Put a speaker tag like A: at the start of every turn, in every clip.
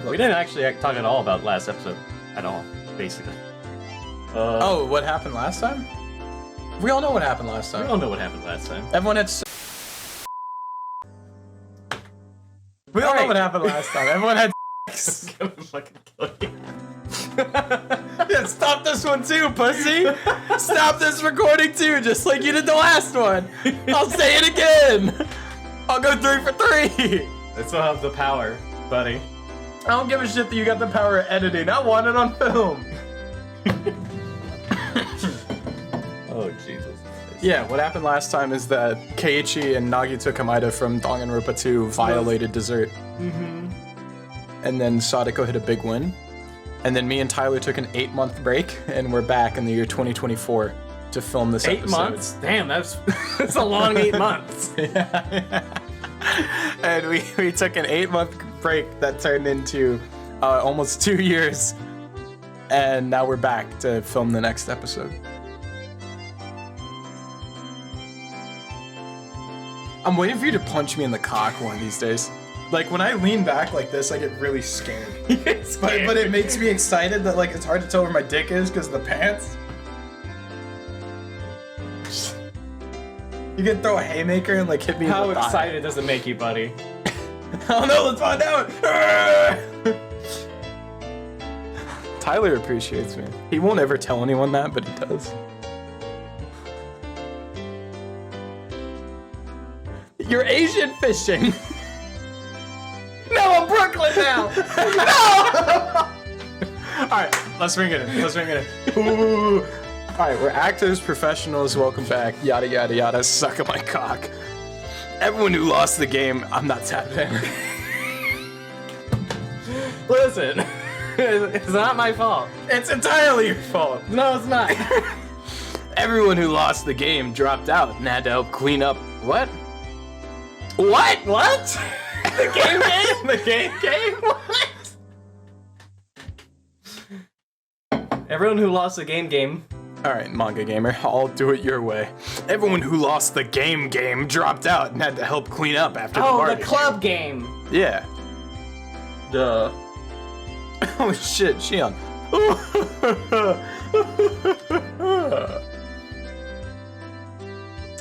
A: about.
B: We didn't actually talk at all about last episode. At all, basically.
A: Oh, what happened last time? We all know what happened last time.
B: We all know what happened last time.
A: Everyone had... We all know what happened last time. Everyone had sex.
B: I'm gonna fucking kill you.
A: Yeah, stop this one too, pussy! Stop this recording too, just like you did the last one! I'll say it again! I'll go 3 for 3!
B: I still have the power, buddy.
A: I don't give a shit that you got the power of editing. I want it on film!
B: Oh, Jesus.
A: Yeah, what happened last time is that Keiichi and Nagito Kamida from Danganronpa 2 violated dessert.
B: Mm-hmm.
A: And then Sadako hit a big win. And then me and Tyler took an 8-month break, and we're back in the year 2024 to film this
B: 8
A: episode.
B: months? Damn, that's a long 8 months.
A: Yeah. And we took an 8-month break that turned into almost 2 years. And now we're back to film the next episode. I'm waiting for you to punch me in the cock one of these days. Like, when I lean back like this, I get really scared. But it makes me excited that, like, it's hard to tell where my dick is because of the pants. You can throw a haymaker and, like, hit me in the thigh.
B: How excited does it make you, buddy?
A: I don't know, let's find out! Tyler appreciates me. He won't ever tell anyone that, but he does. You're Asian fishing! No, I'm Brooklyn now! No! Alright, let's ring it in. Ooh. Alright, we're actors, professionals, welcome back, yada yada yada, suck at my cock. Everyone who lost the game, I'm not tapping.
B: Listen, it's not my fault.
A: It's entirely your fault.
B: No, it's not.
A: Everyone who lost the game dropped out and had to help clean up. What? What?
B: What? The game game? The game? What? Everyone who lost the game.
A: Alright, manga gamer, I'll do it your way. Everyone who lost the game dropped out and had to help clean up after the party.
B: Oh, the club game.
A: Yeah.
B: Duh.
A: Oh shit, Shion.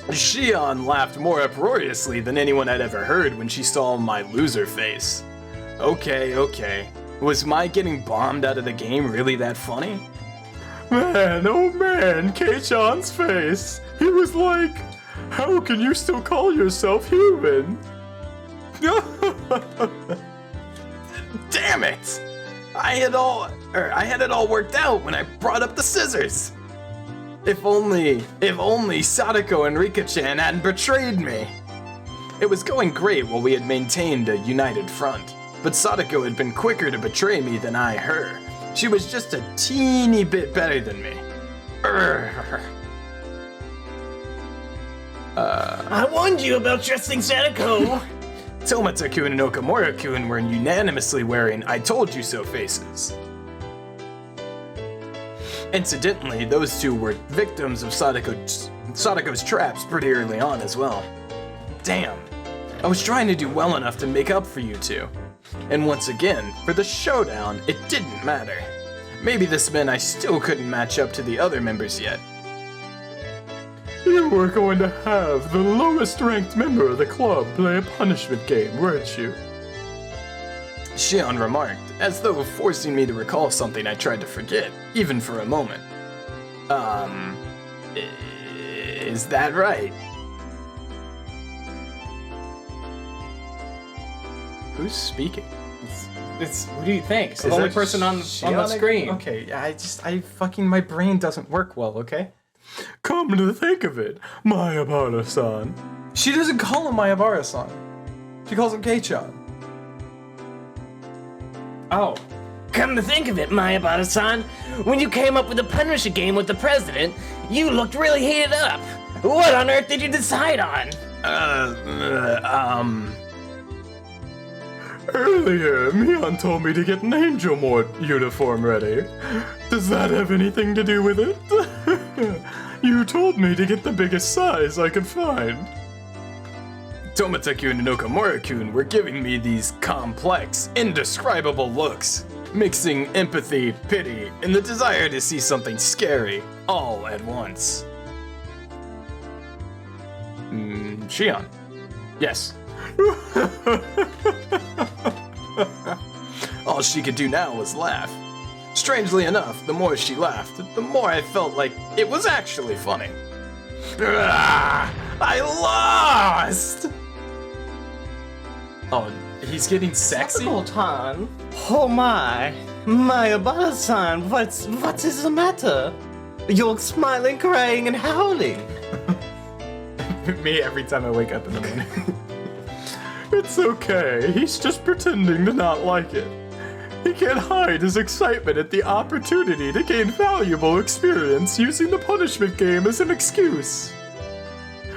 A: Shion laughed more uproariously than anyone had ever heard when she saw my loser face. Okay. Was my getting bombed out of the game really that funny? Man, oh man, Kei-chan's face. He was like, how can you still call yourself human? Damn it! I had it all worked out when I brought up the scissors. If only Sadako and Rika-chan hadn't betrayed me. It was going great while we had maintained a united front, but Sadako had been quicker to betray me than I her. She was just a teeny bit better than me.
B: I warned you about trusting Sadako.
A: Tomata-kun and Okamura-kun were unanimously wearing I told you so faces. Incidentally, those two were victims of Sadako's traps pretty early on as well. Damn, I was trying to do well enough to make up for you two. And once again, for the showdown, it didn't matter. Maybe this meant I still couldn't match up to the other members yet. You were going to have the lowest ranked member of the club play a punishment game, weren't you? Shion remarked, as though forcing me to recall something I tried to forget, even for a moment. Is that right? Who's speaking?
B: It's what do you think? It's the only person on the screen.
A: Okay, my brain doesn't work well, okay? Come to think of it, Mayabara-san. She doesn't call him Mayabara-san. She calls him Kei-chan.
B: Oh.
C: Come to think of it, Mayabara-san, when you came up with the punishment game with the president, you looked really heated up. What on earth did you decide on?
A: Earlier, Mion told me to get an angel mode uniform ready. Does that have anything to do with it? You told me to get the biggest size I could find. Tomoto-kun and Okamura-kun were giving me these complex, indescribable looks, mixing empathy, pity, and the desire to see something scary all at once. Shion. Yes. All she could do now was laugh. Strangely enough, the more she laughed, the more I felt like it was actually funny. I lost! Oh, he's getting sexy?
C: Tan. Oh my Abata-san, what is the matter? You're smiling, crying, and howling.
A: Me every time I wake up in the morning. It's okay, he's just pretending to not like it. He can't hide his excitement at the opportunity to gain valuable experience using the punishment game as an excuse.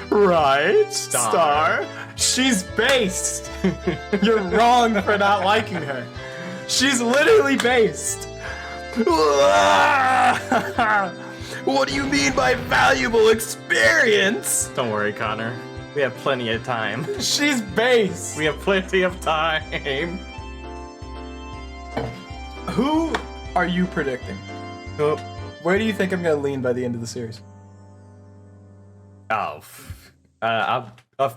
A: Right, Star? She's based. You're wrong for not liking her. She's literally based. What do you mean by valuable experience?
C: Don't worry, Connor. We have plenty of time.
A: She's based.
C: We have plenty of time.
A: Who are you predicting? Where do you think I'm gonna lean by the end of the series?
C: Oh, I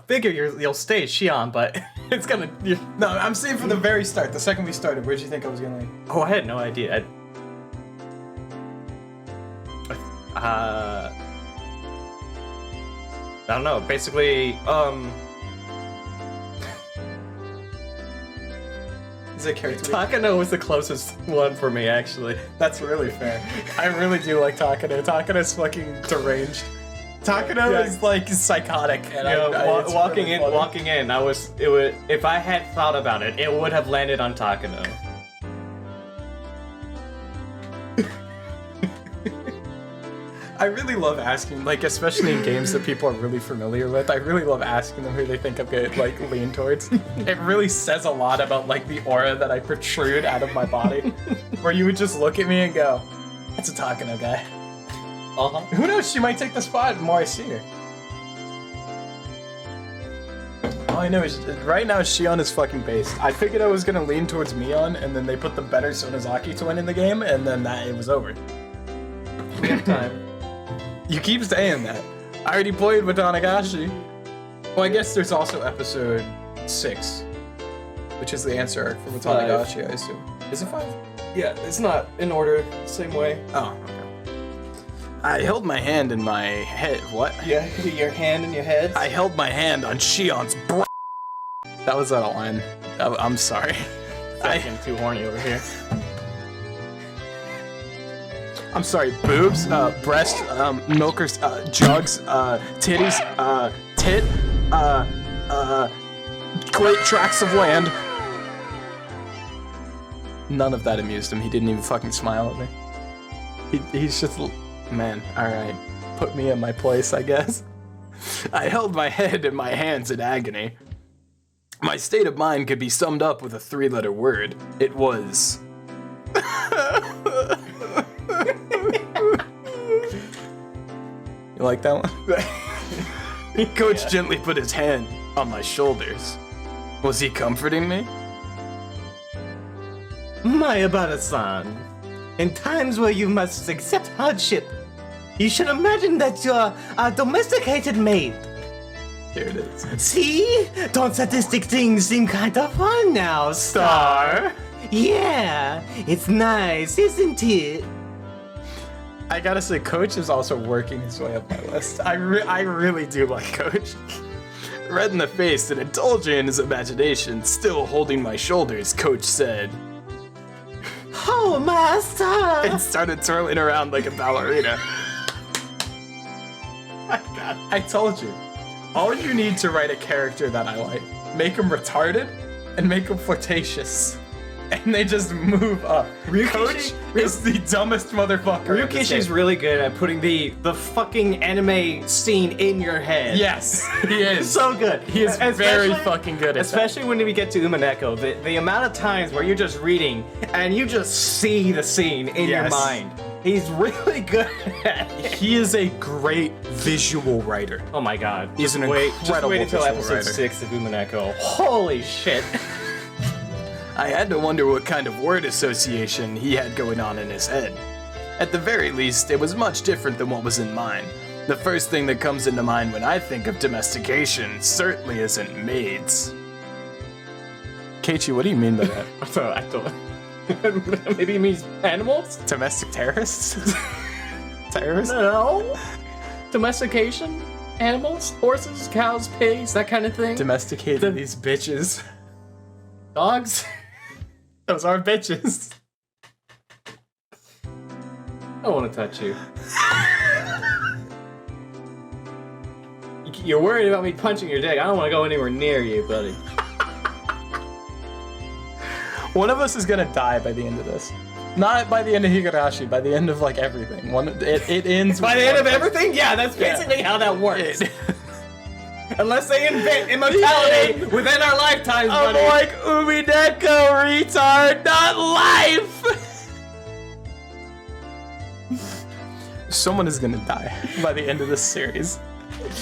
C: figure you'll stay Shion, but it's gonna.
A: No, I'm saying from the very start. The second we started, where did you think I was gonna lean?
C: Oh, I had no idea. I don't know. Basically,
A: Is it character?
C: Takano was the closest one for me, actually.
A: That's really fair. I really do like Takano. Takano's fucking deranged. Takano is like psychotic, and
C: walking in, if I had thought about it, it would have landed on Takano.
A: I really love asking, like, especially in games that people are really familiar with, I really love asking them who they think I'm gonna, like, lean towards. It really says a lot about, like, the aura that I protrude out of my body. Where you would just look at me and go, that's a Takano guy.
C: Uh-huh.
A: Who knows, she might take the spot the more I see her. All I know is, right now, Shion is fucking based. I figured I was gonna lean towards Mion, and then they put the better Sonozaki twin in the game, and then it was over.
C: We have time.
A: You keep saying that. I already played with Tanagashi. Well, I guess there's also episode 6, which is the answer arc for Tanagashi, I assume. Is it 5?
B: Yeah, it's not in order, same way.
A: Oh, okay. I held my hand in my head. What?
B: Yeah, your hand in your head.
A: I held my hand on Shion's That was out of line. I'm sorry.
C: I'm too horny over here.
A: I'm sorry, boobs, breast, milkers, jugs, titties, great tracts of land. None of that amused him. He didn't even fucking smile at me. He's just, man, alright. Put me in my place, I guess. I held my head in my hands in agony. My state of mind could be summed up with a 3-letter word. It was... You like that one? Coach gently put his hand on my shoulders. Was he comforting me?
C: My Abata-san, in times where you must accept hardship, you should imagine that you're a domesticated maid.
A: Here it is.
C: See? Don't sadistic things seem kind of fun now, Star? Yeah, it's nice, isn't it?
A: I gotta say, Coach is also working his way up my list. I really do like Coach. Red in the face and indulging in his imagination, still holding my shoulders, Coach said,
C: "Oh, master!"
A: and started twirling around like a ballerina. I told you. All you need to write a character that I like, make him retarded and make him flirtatious. And they just move up. Coach is the dumbest motherfucker.
C: Ryukishi's really good at putting the fucking anime scene in your head.
A: Yes, he is.
C: So good.
A: He is very fucking good at
C: especially when we get to Umaneko, the amount of times where you're just reading and you just see the scene in your mind.
B: He's really good at it.
A: He is a great visual writer.
B: Oh my god.
A: He's an
B: Just
A: incredible
B: wait until
A: visual
B: episode
A: writer.
B: 6 of Umineko. Holy shit.
A: I had to wonder what kind of word association he had going on in his head. At the very least, it was much different than what was in mine. The first thing that comes into mind when I think of domestication certainly isn't maids. Keiichi, what do you mean by that?
B: I thought maybe it means animals?
A: Domestic terrorists? Terrorists?
B: No. Domestication? Animals? Horses, cows, pigs, that kind of thing?
A: Domesticated these bitches.
B: Dogs?
A: Those are bitches.
B: I don't want to touch you. You're worried about me punching your dick. I don't want to go anywhere near you, buddy.
A: One of us is gonna die by the end of this. Not by the end of Higurashi, by the end of like everything. It ends
B: By
A: with
B: the end
A: one
B: of everything? Yeah, that's basically how that works.
A: It-
B: Unless they invent immortality within our lifetimes,
A: I'm
B: buddy.
A: like Umineko, retard, not life. Someone is gonna die by the end of this series.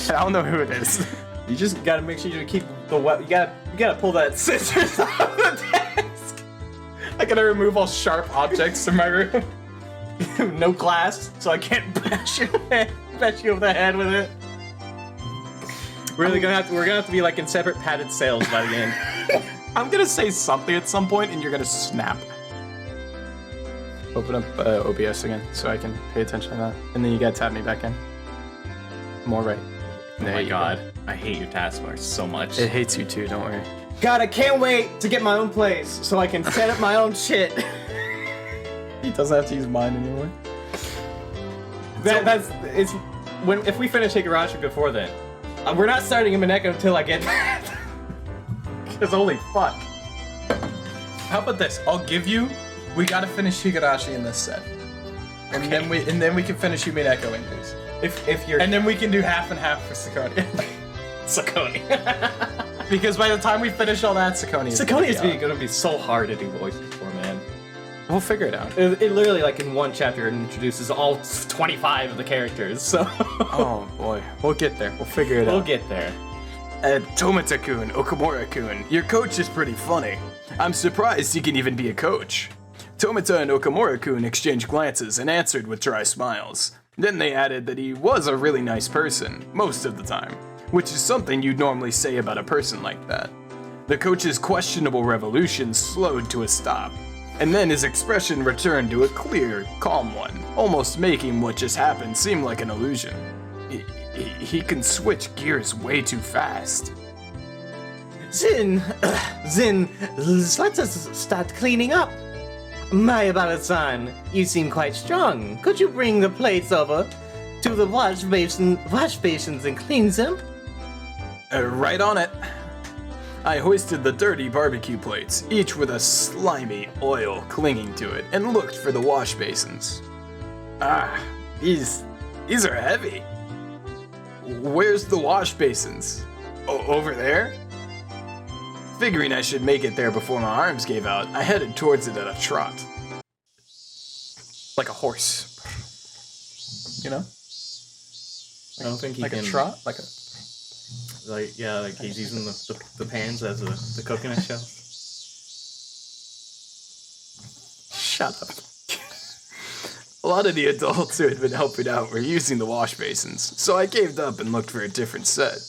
A: I don't know who it is.
B: You just gotta make sure you keep the weapon. You gotta pull that scissors off the desk.
A: I gotta remove all sharp objects from my room.
B: No glass, so I can't bash you over the head with it. We're gonna have to be like in separate padded cells by the end.
A: I'm gonna say something at some point, and you're gonna snap. Open up OBS again, so I can pay attention to that, and then you gotta tap me back in. More right.
B: Oh my god, I hate your taskbar so much.
A: It hates you too. Don't worry.
B: God, I can't wait to get my own place so I can set up my own shit.
A: He doesn't have to use mine anymore.
B: If we finish Higurashi before then, we're not starting Umineko until I get that. Because holy fuck.
A: How about this? I'll give you. We gotta finish Higurashi in this set, and then we can finish Umineko in these.
B: If you're
A: And then we can do half and half for Sakonia.
B: Sakonia.
A: Because by the time we finish all that, Sakonia is
B: gonna be so hard to do voices for, man.
A: We'll figure it out.
B: It literally, like, in one chapter, it introduces all 25 of the characters, so...
A: Oh boy, we'll get there. We'll figure it out.
B: We'll get there.
A: Tomita-kun, Okamura-kun, your coach is pretty funny. I'm surprised he can even be a coach. Tomita and Okamura-kun exchanged glances and answered with dry smiles. Then they added that he was a really nice person, most of the time, which is something you'd normally say about a person like that. The coach's questionable revolution slowed to a stop, and then his expression returned to a clear, calm one, almost making what just happened seem like an illusion. He can switch gears way too fast.
C: Zin, let us start cleaning up. Mayabara-san, you seem quite strong. Could you bring the plates over to the wash basins and clean them?
A: Right on it. I hoisted the dirty barbecue plates, each with a slimy oil clinging to it, and looked for the wash basins. Ah, these are heavy. Where's the wash basins? Over there? Figuring I should make it there before my arms gave out, I headed towards it at a trot. Like a horse. You know?
B: I don't think he
A: like
B: can...
A: a trot? Like a...
B: Like he's using the pans as the coconut shell.
A: Shut up. A lot of the adults who had been helping out were using the wash basins, so I gave up and looked for a different set.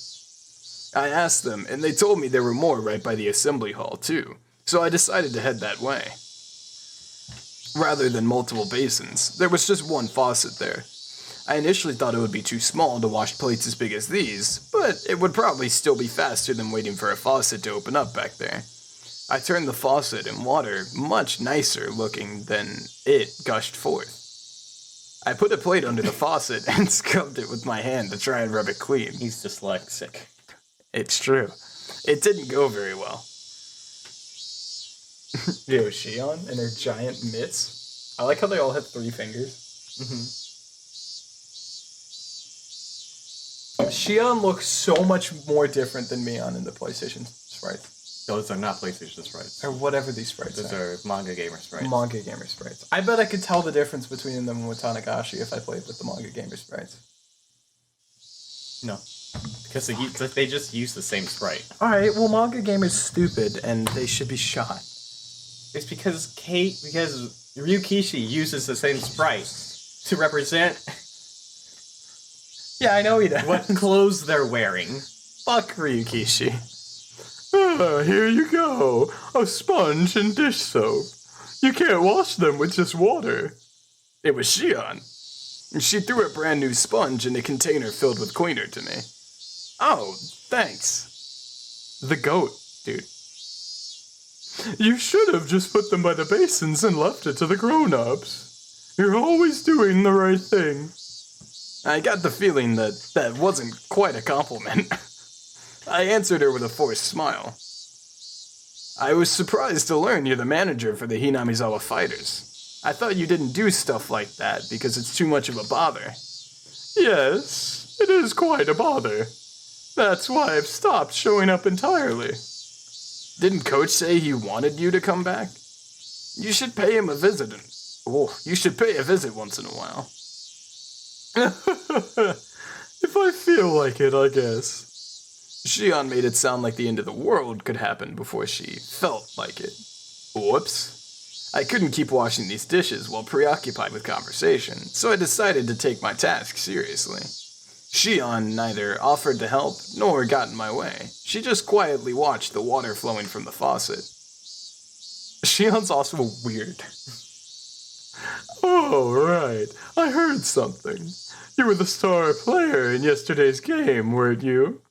A: I asked them, and they told me there were more right by the assembly hall, too, so I decided to head that way. Rather than multiple basins, there was just one faucet there. I initially thought it would be too small to wash plates as big as these, but it would probably still be faster than waiting for a faucet to open up back there. I turned the faucet and water, much nicer looking than it, gushed forth. I put a plate under the faucet and scrubbed it with my hand to try and rub it clean.
B: He's dyslexic.
A: It's true. It didn't go very well. Yo, Shion and her giant mitts. I like how they all have 3 fingers. Shion looks so much more different than Mion in the PlayStation sprites.
B: Those are not PlayStation sprites.
A: Or whatever these sprites
B: Those
A: are.
B: are manga gamer sprites.
A: Manga gamer sprites. I bet I could tell the difference between them with Tanagashi if I played with the manga gamer sprites.
B: No. Because they just use the same sprite.
A: Alright, well, manga gamer's stupid and they should be shot.
B: It's because Ryukishi uses the same sprite to represent
A: Yeah, I know he does.
B: what clothes they're wearing.
A: Fuck Ryukishi. Here you go. A sponge and dish soap. You can't wash them with just water. It was Shion. She threw a brand new sponge in a container filled with queener to me. Oh, thanks. The goat, dude. You should have just put them by the basins and left it to the grown-ups. You're always doing the right thing. I got the feeling that wasn't quite a compliment. I answered her with a forced smile. I was surprised to learn you're the manager for the Hinamizawa fighters. I thought you didn't do stuff like that because it's too much of a bother. Yes, it is quite a bother. That's why I've stopped showing up entirely. Didn't Coach say he wanted you to come back? You should pay him a visit. You should pay a visit once in a while. If I feel like it, I guess. Shion made it sound like the end of the world could happen before she felt like it. Whoops. I couldn't keep washing these dishes while preoccupied with conversation, so I decided to take my task seriously. Shion neither offered to help nor got in my way. She just quietly watched the water flowing from the faucet. Shion's also weird. Oh, right. I heard something. You were the star player in yesterday's game, weren't you?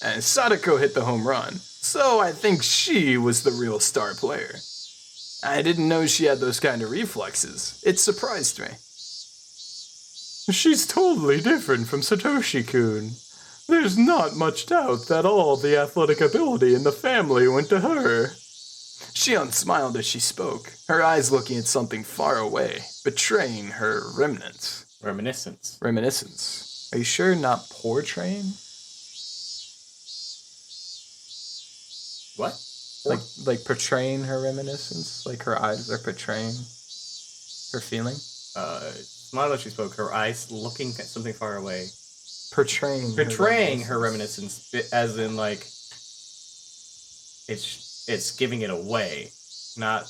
A: And Sadako hit the home run, so I think she was the real star player. I didn't know she had those kind of reflexes. It surprised me. She's totally different from Satoshi-kun. There's not much doubt that all the athletic ability in the family went to her. Shion smiled as she spoke, her eyes looking at something far away, betraying her remnants. Reminiscence. Are you sure not portraying?
B: What?
A: Like portraying her reminiscence? Like her eyes are portraying her feeling?
B: Smile as she spoke, her eyes looking at something far away.
A: Portraying
B: her reminiscence, as in, like, it's giving it away. Not...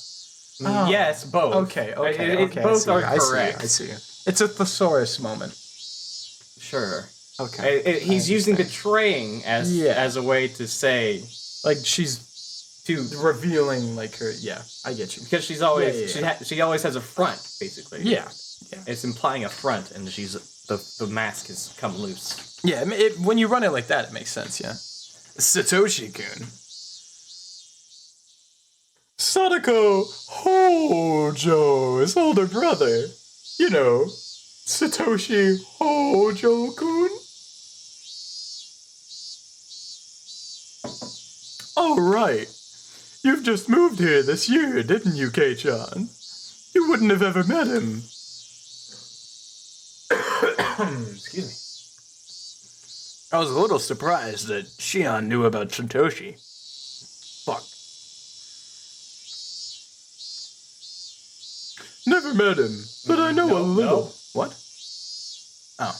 A: Oh.
B: Yes, both.
A: Okay.
B: Both are correct.
A: I see you. It's a thesaurus moment.
B: Sure.
A: Okay.
B: He's using betraying as a way to say...
A: Like, she's revealing, like, her... Yeah, I get you.
B: Because she's always... She always has a front, basically.
A: Yeah.
B: It's implying a front, and the mask has come loose.
A: Yeah, when you run it like that, it makes sense, yeah. Satoshi-kun. Sadako Hojo's older brother. You know, Satoshi Hojo-kun. Oh, right. You've just moved here this year, didn't you, Kei-chan? You wouldn't have ever met him. Excuse me. I was a little surprised that Shion knew about Satoshi. Fuck. Never met him, but I know a little. No. What? Oh.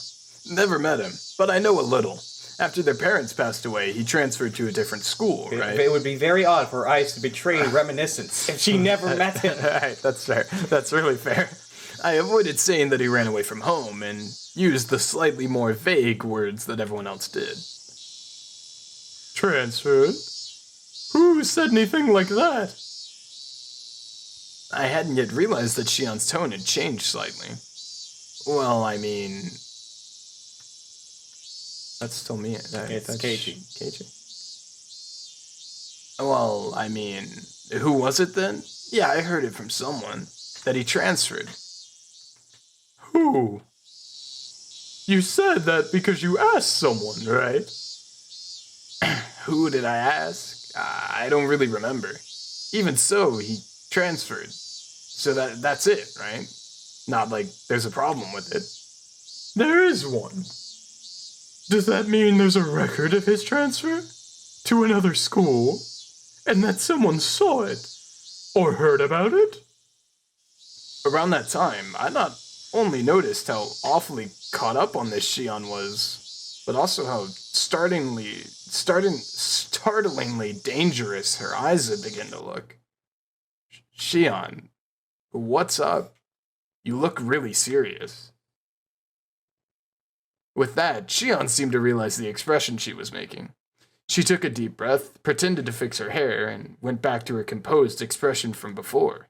A: Never met him, but I know a little. After their parents passed away, he transferred to a different school, right?
B: It would be very odd for Ice to betray reminiscence if she never met him.
A: Alright, that's fair. That's really fair. I avoided saying that he ran away from home and used the slightly more vague words that everyone else did. Transferred? Who said anything like that? I hadn't yet realized that Shion's tone had changed slightly. Well, I mean... That's still me.
B: It's Keiichi.
A: Keiichi? Well, I mean... Who was it then? Yeah, I heard it from someone. That he transferred. Who? You said that because you asked someone, right? Who did I ask? I don't really remember. Even so, he transferred. So that's it, right? Not like there's a problem with it. There is one. Does that mean there's a record of his transfer? To another school? and that someone saw it, or heard about it? Around that time, I not only noticed how awfully caught up on this Shion was, but also how startlingly dangerous her eyes had begun to look. Shion, what's up? You look really serious. With that, Shion seemed to realize the expression she was making. She took a deep breath, pretended to fix her hair, and went back to her composed expression from before.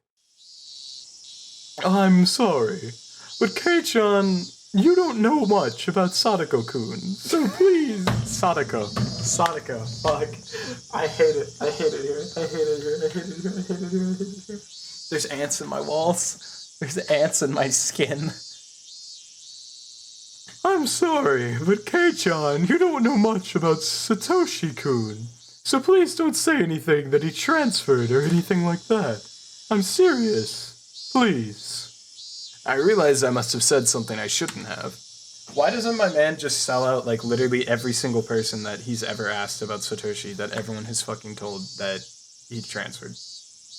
A: I'm sorry, but Kei-chan, you don't know much about Sadako-kun, so please... Sadako, fuck. I hate it here. There's ants in my walls. There's ants in my skin. I'm sorry, but Kei-chan, you don't know much about Satoshi-kun, so please don't say anything that he transferred or anything like that. I'm serious. Please. I realize I must have said something I shouldn't have. Why doesn't my man just sell out, like, literally every single person that he's ever asked about Satoshi that everyone has fucking told that he transferred?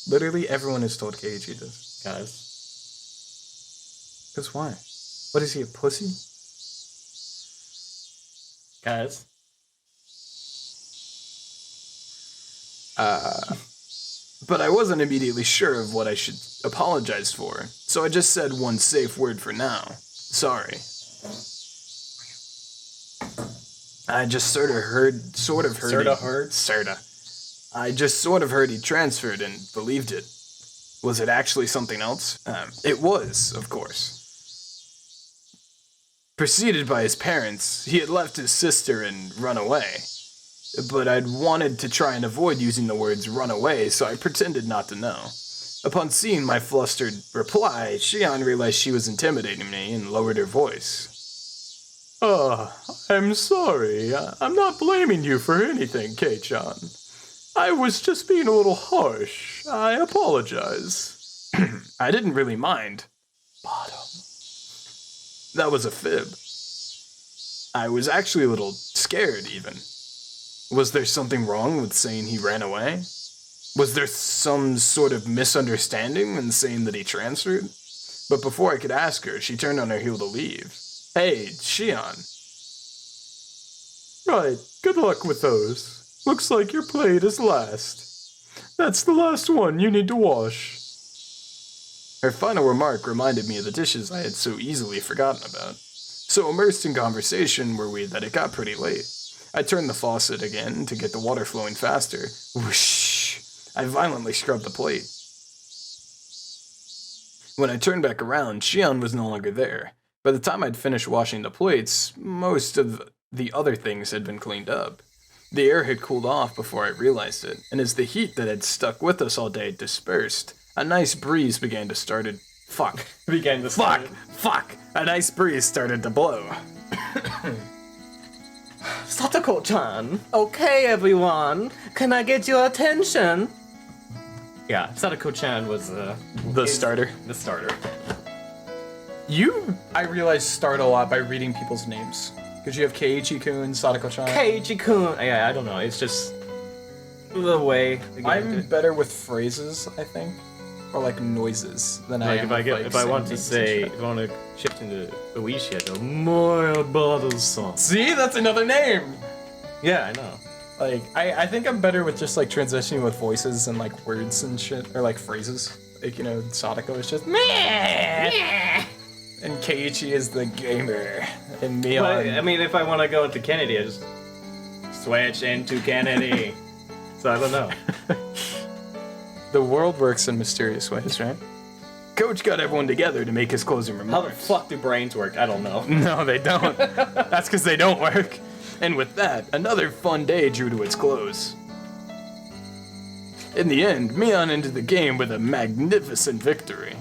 A: Literally everyone has told Keiichi this.
B: Guys.
A: Because why? What is he, a pussy?
B: Guys.
A: But I wasn't immediately sure of what I should apologize for, so I just said one safe word for now. Sorry. I just sort of heard he transferred and believed it. Was it actually something else? It was, of course. Preceded by his parents, he had left his sister and run away. But I'd wanted to try and avoid using the words run away, so I pretended not to know. Upon seeing my flustered reply, Shion realized she was intimidating me and lowered her voice. I'm sorry. I'm not blaming you for anything, Kei-chan. I was just being a little harsh. I apologize. I didn't really mind. Bottom. That was a fib. I was actually a little scared, even. Was there something wrong with saying he ran away? Was there some sort of misunderstanding in saying that he transferred? But before I could ask her, she turned on her heel to leave. Hey, Shion. Right, good luck with those. Looks like your plate is last. That's the last one you need to wash. Her final remark reminded me of the dishes I had so easily forgotten about. So immersed in conversation were we that it got pretty late. I turned the faucet again to get the water flowing faster. Whoosh! I violently scrubbed the plate. When I turned back around, Shion was no longer there. By the time I'd finished washing the plates, most of the other things had been cleaned up. The air had cooled off before I realized it, and as the heat that had stuck with us all day dispersed, a nice breeze began to start. Fuck. A nice breeze started to blow.
C: Satoko-chan! Okay, everyone! Can I get your attention?
B: Yeah, Sadako-chan was
A: The starter.
B: The starter.
A: I realized, start a lot by reading people's names. Because you have Keiichi-kun, Sadako-chan.
C: Keiichi-kun! Yeah, I don't know, it's just the way.
A: I'm better with phrases, I think. Or like noises than I am with,
B: if I want to shift into Oishi, I go, my bottle-san.
A: See, that's another name!
B: Yeah, I know.
A: Like, I think I'm better with just like transitioning with voices and like words and shit, or like phrases. Like, you know, Sadako is just meh! And Keiichi is the gamer. And Mion.
B: Well, I mean, if I want to go into Kennedy, I just switch into Kennedy. So I don't know.
A: The world works in mysterious ways, right? Coach got everyone together to make his closing
B: How
A: remarks.
B: the fuck do brains work? I don't know.
A: No, they don't. That's because they don't work. And with that, another fun day drew to its close. In the end, Mion ended the game with a magnificent victory.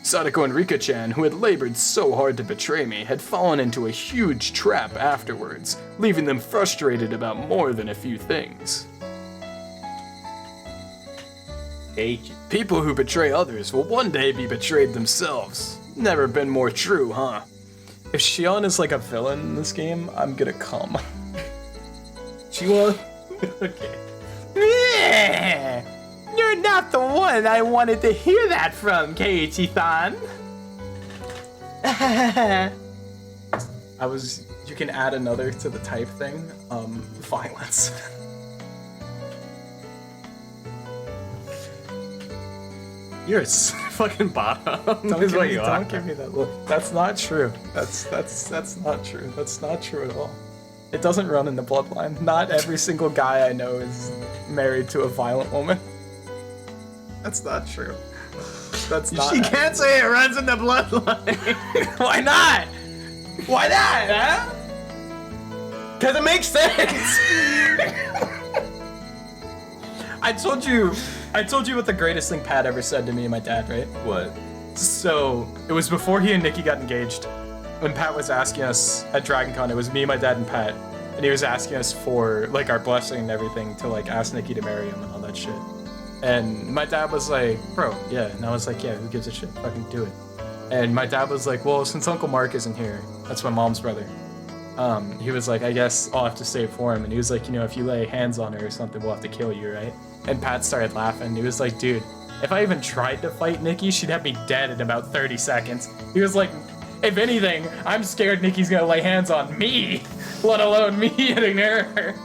A: Sadako and Rika-chan, who had labored so hard to betray me, had fallen into a huge trap afterwards, leaving them frustrated about more than a few things. People who betray others will one day be betrayed themselves. Never been more true, huh? If Shion is like a villain in this game, I'm gonna come.
B: She won. Okay.
A: You're not the one I wanted to hear that from, Keiichi-san. You can add another to the type thing. Violence.
B: You're a fucking bottom.
A: Don't give me that look. That's not true. That's not true. That's not true at all. It doesn't run in the bloodline. Not every single guy I know is married to a violent woman. That's not true. That's not.
B: You can't say it runs in the bloodline.
A: Why not? Why not? Huh?
B: Because it makes sense.
A: I told you what the greatest thing Pat ever said to me and my dad, right?
B: What?
A: So it was before he and Nikki got engaged. When Pat was asking us at DragonCon, it was me, my dad, and Pat, and he was asking us for like our blessing and everything to like ask Nikki to marry him and all that shit. And my dad was like, "Bro, yeah," and I was like, "Yeah, who gives a shit? Fucking do it." And my dad was like, "Well, since Uncle Mark isn't here, that's my mom's brother. He was like, I guess I'll have to stay for him." And he was like, "You know, if you lay hands on her or something, we'll have to kill you, right?" And Pat started laughing. He was like, "Dude, if I even tried to fight Nikki, she'd have me dead in about 30 seconds." He was like, "If anything, I'm scared Nikki's gonna lay hands on me, let alone me hitting her."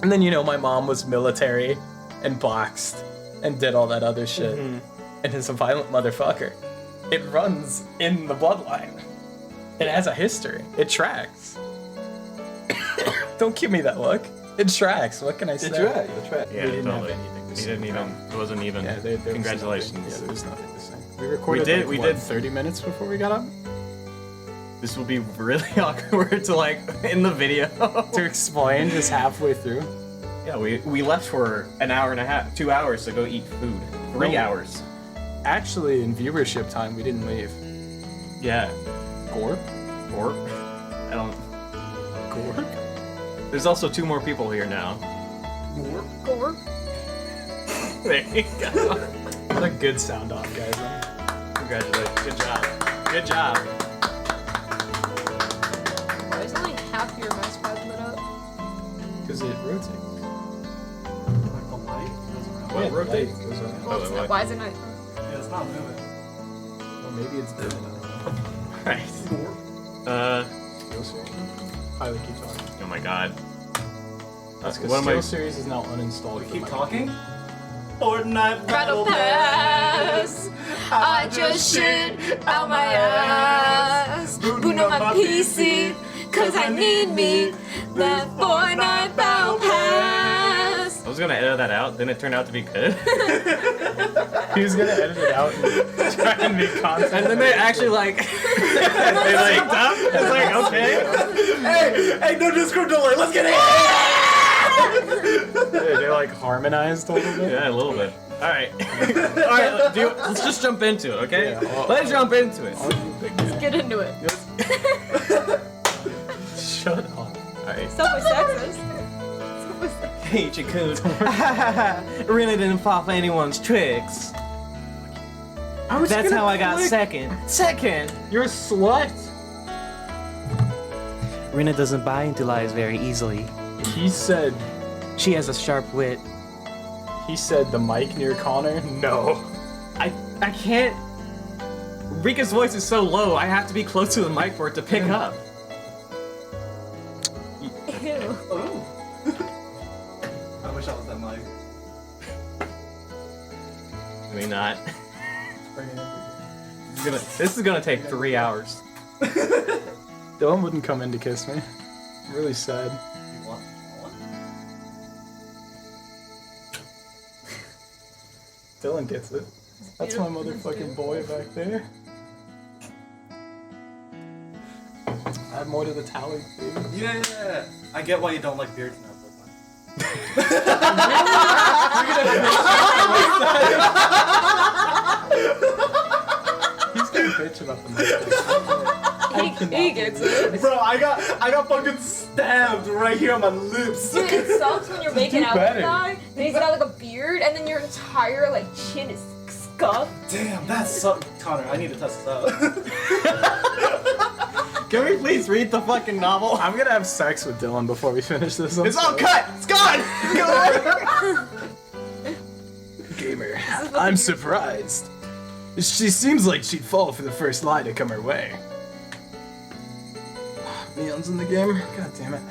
A: And then, you know, my mom was military and boxed and did all that other shit. And is a violent motherfucker. It runs in the bloodline. It has a history. It tracks. Don't give me that look. It tracks. What can I say?
D: It tracked.
B: Yeah,
A: We didn't have
B: totally.
A: anything to
B: He
A: say.
B: didn't even. It wasn't even.
A: Yeah, there was
B: Congratulations.
A: nothing. Yeah, there was nothing to say. We recorded.
B: We
A: like,
B: did.
A: what, 30 minutes before we got up
B: This will be really awkward to like in the video.
A: to explain just halfway through.
B: Yeah, we left for an hour and a half, 2 hours to go eat food. 3
A: No.
B: hours.
A: Actually, in viewership time, we didn't leave.
B: Yeah.
A: Gorp?
B: Or I don't.
A: Gorp?
B: There's also 2 more people here now.
E: Gore.
B: There you go.
A: What a good sound off, guys.
B: Congratulations. Good job. Good job.
E: Why is only half your mouse pad lit up?
A: Because it rotates.
D: Like the light doesn't
A: Yeah,
D: have.
A: the
B: rotate.
A: light goes on.
E: Well, it's
B: wait.
E: not, why is it not?
D: Yeah, it's not moving.
A: Well, maybe it's dead.
B: Right.
A: Skill series? Pilot, keep talking.
B: Oh my god.
A: That's
B: What
A: because
B: am
A: skill
B: I-
A: series is now uninstalled.
D: We
A: from
D: keep
A: my
D: talking? Fortnite
E: Battle Pass. I just shit out my ass. Boot up my PC. Cause I need me that Fortnite Battle Pass.
B: I was gonna edit that out, then it turned out to be good.
A: He was gonna edit it out and try and make content.
B: And then they actually like they like up. It's like okay.
D: Hey, no Discord delay, let's get it!
A: They like harmonized a little bit.
B: Yeah, a little bit. All right. All right. Let's just jump into it, okay?
A: Yeah,
B: Let's jump into it.
E: Let's get into it.
A: Shut up.
B: All right.
E: Stop with sexist. Stop with sexist.
B: Hey, Chikun. Really didn't fall for anyone's tricks. That's how I got second. Second.
A: You're a slut.
C: Rina doesn't buy into lies very easily.
A: He said
C: She has a sharp wit.
A: the mic near Connor. No.
B: I can't. Rika's voice is so low. I have to be close to the mic for it to pick up.
E: Ew.
D: I wish I was that mic.
B: Maybe not. This is gonna take 3 hours.
A: Dylan wouldn't come in to kiss me. I'm really sad.
D: You want?
A: Dylan gets it. That's my
E: beautiful.
A: motherfucking boy back there. Add more to the tally, baby.
D: Yeah. I get why you don't like beards now,
A: He's gonna bitch about the mic.
E: He gets it.
D: Bro, I got fucking stabbed right here on my lips.
E: Dude, it sucks when you're making out with
A: better.
E: a guy, and he's got like a beard, and then your entire like chin is scuffed.
D: Damn, that's so. Connor, I need to test this out.
B: Can we please read the fucking novel?
A: I'm gonna have sex with Dylan before we finish this.
B: It's all cut! It's gone! Go away!
A: Gamer. I'm surprised. She seems like she'd fall for the first lie to come her way. Neon's in the game? God damn it.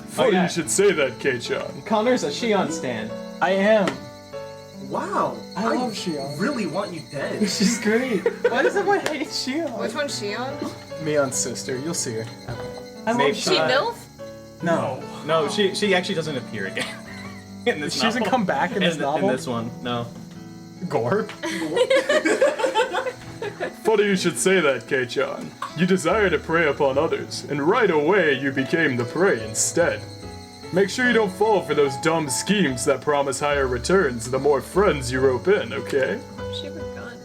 B: Funny
A: yeah.
B: you
A: should say that, K-chan.
B: Connor's a Shion stan.
A: I am.
D: Wow.
A: I love Shion.
D: Really want you dead.
A: She's great. Why does everyone hate Shion?
E: Which one's she on?
A: Neon's sister. You'll see her.
B: I
A: Maybe.
E: She MILF?
A: No.
B: No, she actually doesn't appear again. In this
A: She doesn't
B: novel.
A: come back in this novel?
B: In this one, no.
A: Gore?
F: Funny you should say that, Kei-chan. You desire to prey upon others, and right away you became the prey instead. Make sure you don't fall for those dumb schemes that promise higher returns the more friends you rope in, okay?
E: She was gone.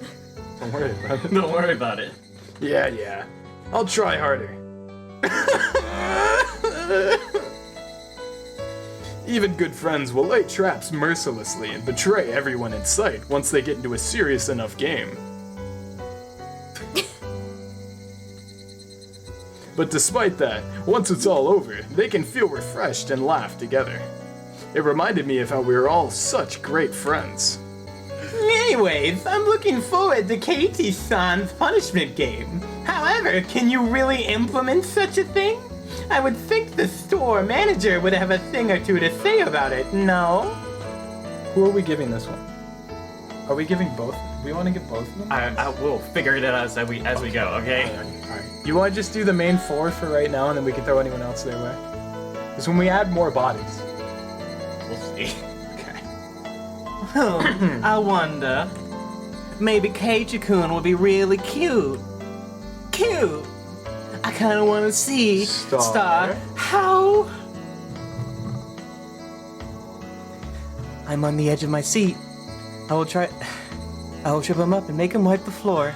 A: Don't worry about it.
B: Don't worry about it.
A: Yeah. I'll try harder. Even good friends will lay traps mercilessly and betray everyone in sight once they get into a serious enough game. But despite that, once it's all over, they can feel refreshed and laugh together. It reminded me of how we were all such great friends.
C: Anyways, I'm looking forward to Katie-san's punishment game. However, can you really implement such a thing? I would think the store manager would have a thing or two to say about it, no?
A: Who are we giving this one? Are we giving both? We want to give both of them?
B: I will figure it out as we go, okay?
A: Alright. You want to just do the main four for right now, and then we can throw anyone else their way? Because when we add more bodies...
B: We'll see.
A: Okay.
C: I wonder. Maybe Keiichi-kun will be really cute. Cute! I kinda wanna see
A: Star.
C: how... I'm on the edge of my seat. I will trip him up and make him wipe the floor.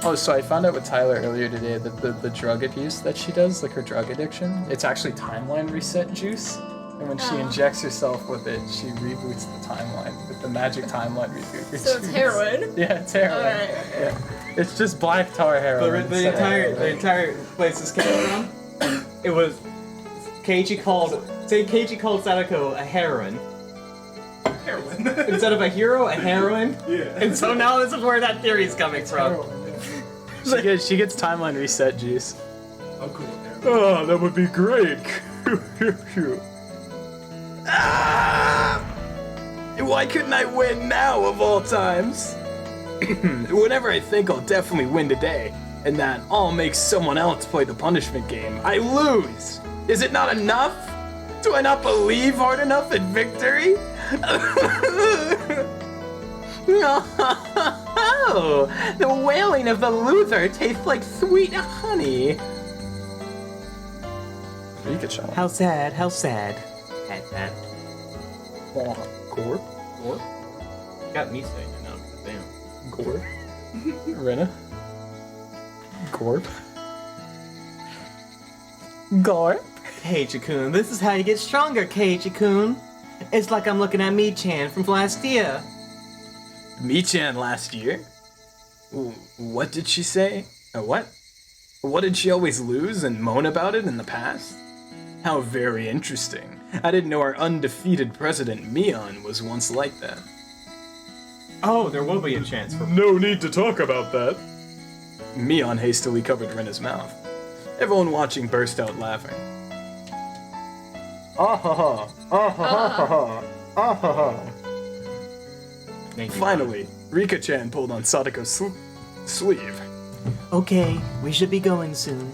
A: Oh, so I found out with Tyler earlier today that the drug abuse that she does, like her drug addiction, it's actually timeline reset juice. And when she injects herself with it, she reboots the timeline with the magic timeline rebooter.
E: So it's heroin?
A: Yeah, it's heroin.
E: Alright.
A: Yeah. It's just black tar heroin.
B: The entire place this came from, it was Keiichi called Sadako a heroine.
D: Heroin.
B: Instead of a hero, a heroine.
D: Yeah.
B: And so now this is where that theory is coming from.
A: She gets timeline reset juice.
D: I'm cool with heroin.
F: Ah, that would be great.
A: Why couldn't I win now of all times? Whenever I think I'll definitely win today, and that I'll make someone else play the punishment game, I lose. Is it not enough? Do I not believe hard enough in victory?
C: Oh, the wailing of the loser tastes like sweet honey.
A: Rika-chan.
C: How sad, how sad.
B: That.
A: Gorp?
B: Got me saying it now. Damn.
A: Gorp? Rena? Gorp?
C: Gorp? Keiichi-kun, this is how you get stronger, Keiichi-kun. It's like I'm looking at Mi-chan from last year.
A: Mi-chan last year? What did she say? What? What did she always lose and moan about it in the past? How very interesting. I didn't know our undefeated president, Mion, was once like that.
B: Oh, there will be a chance for.
F: No need to talk about that.
A: Mion hastily covered Rena's mouth. Everyone watching burst out laughing. Ah ha ha, ah ha ha ha ha, ah ha ha.
B: Thank you.
A: Finally, Rika-chan pulled on Sadako's sleeve.
C: Okay, we should be going soon.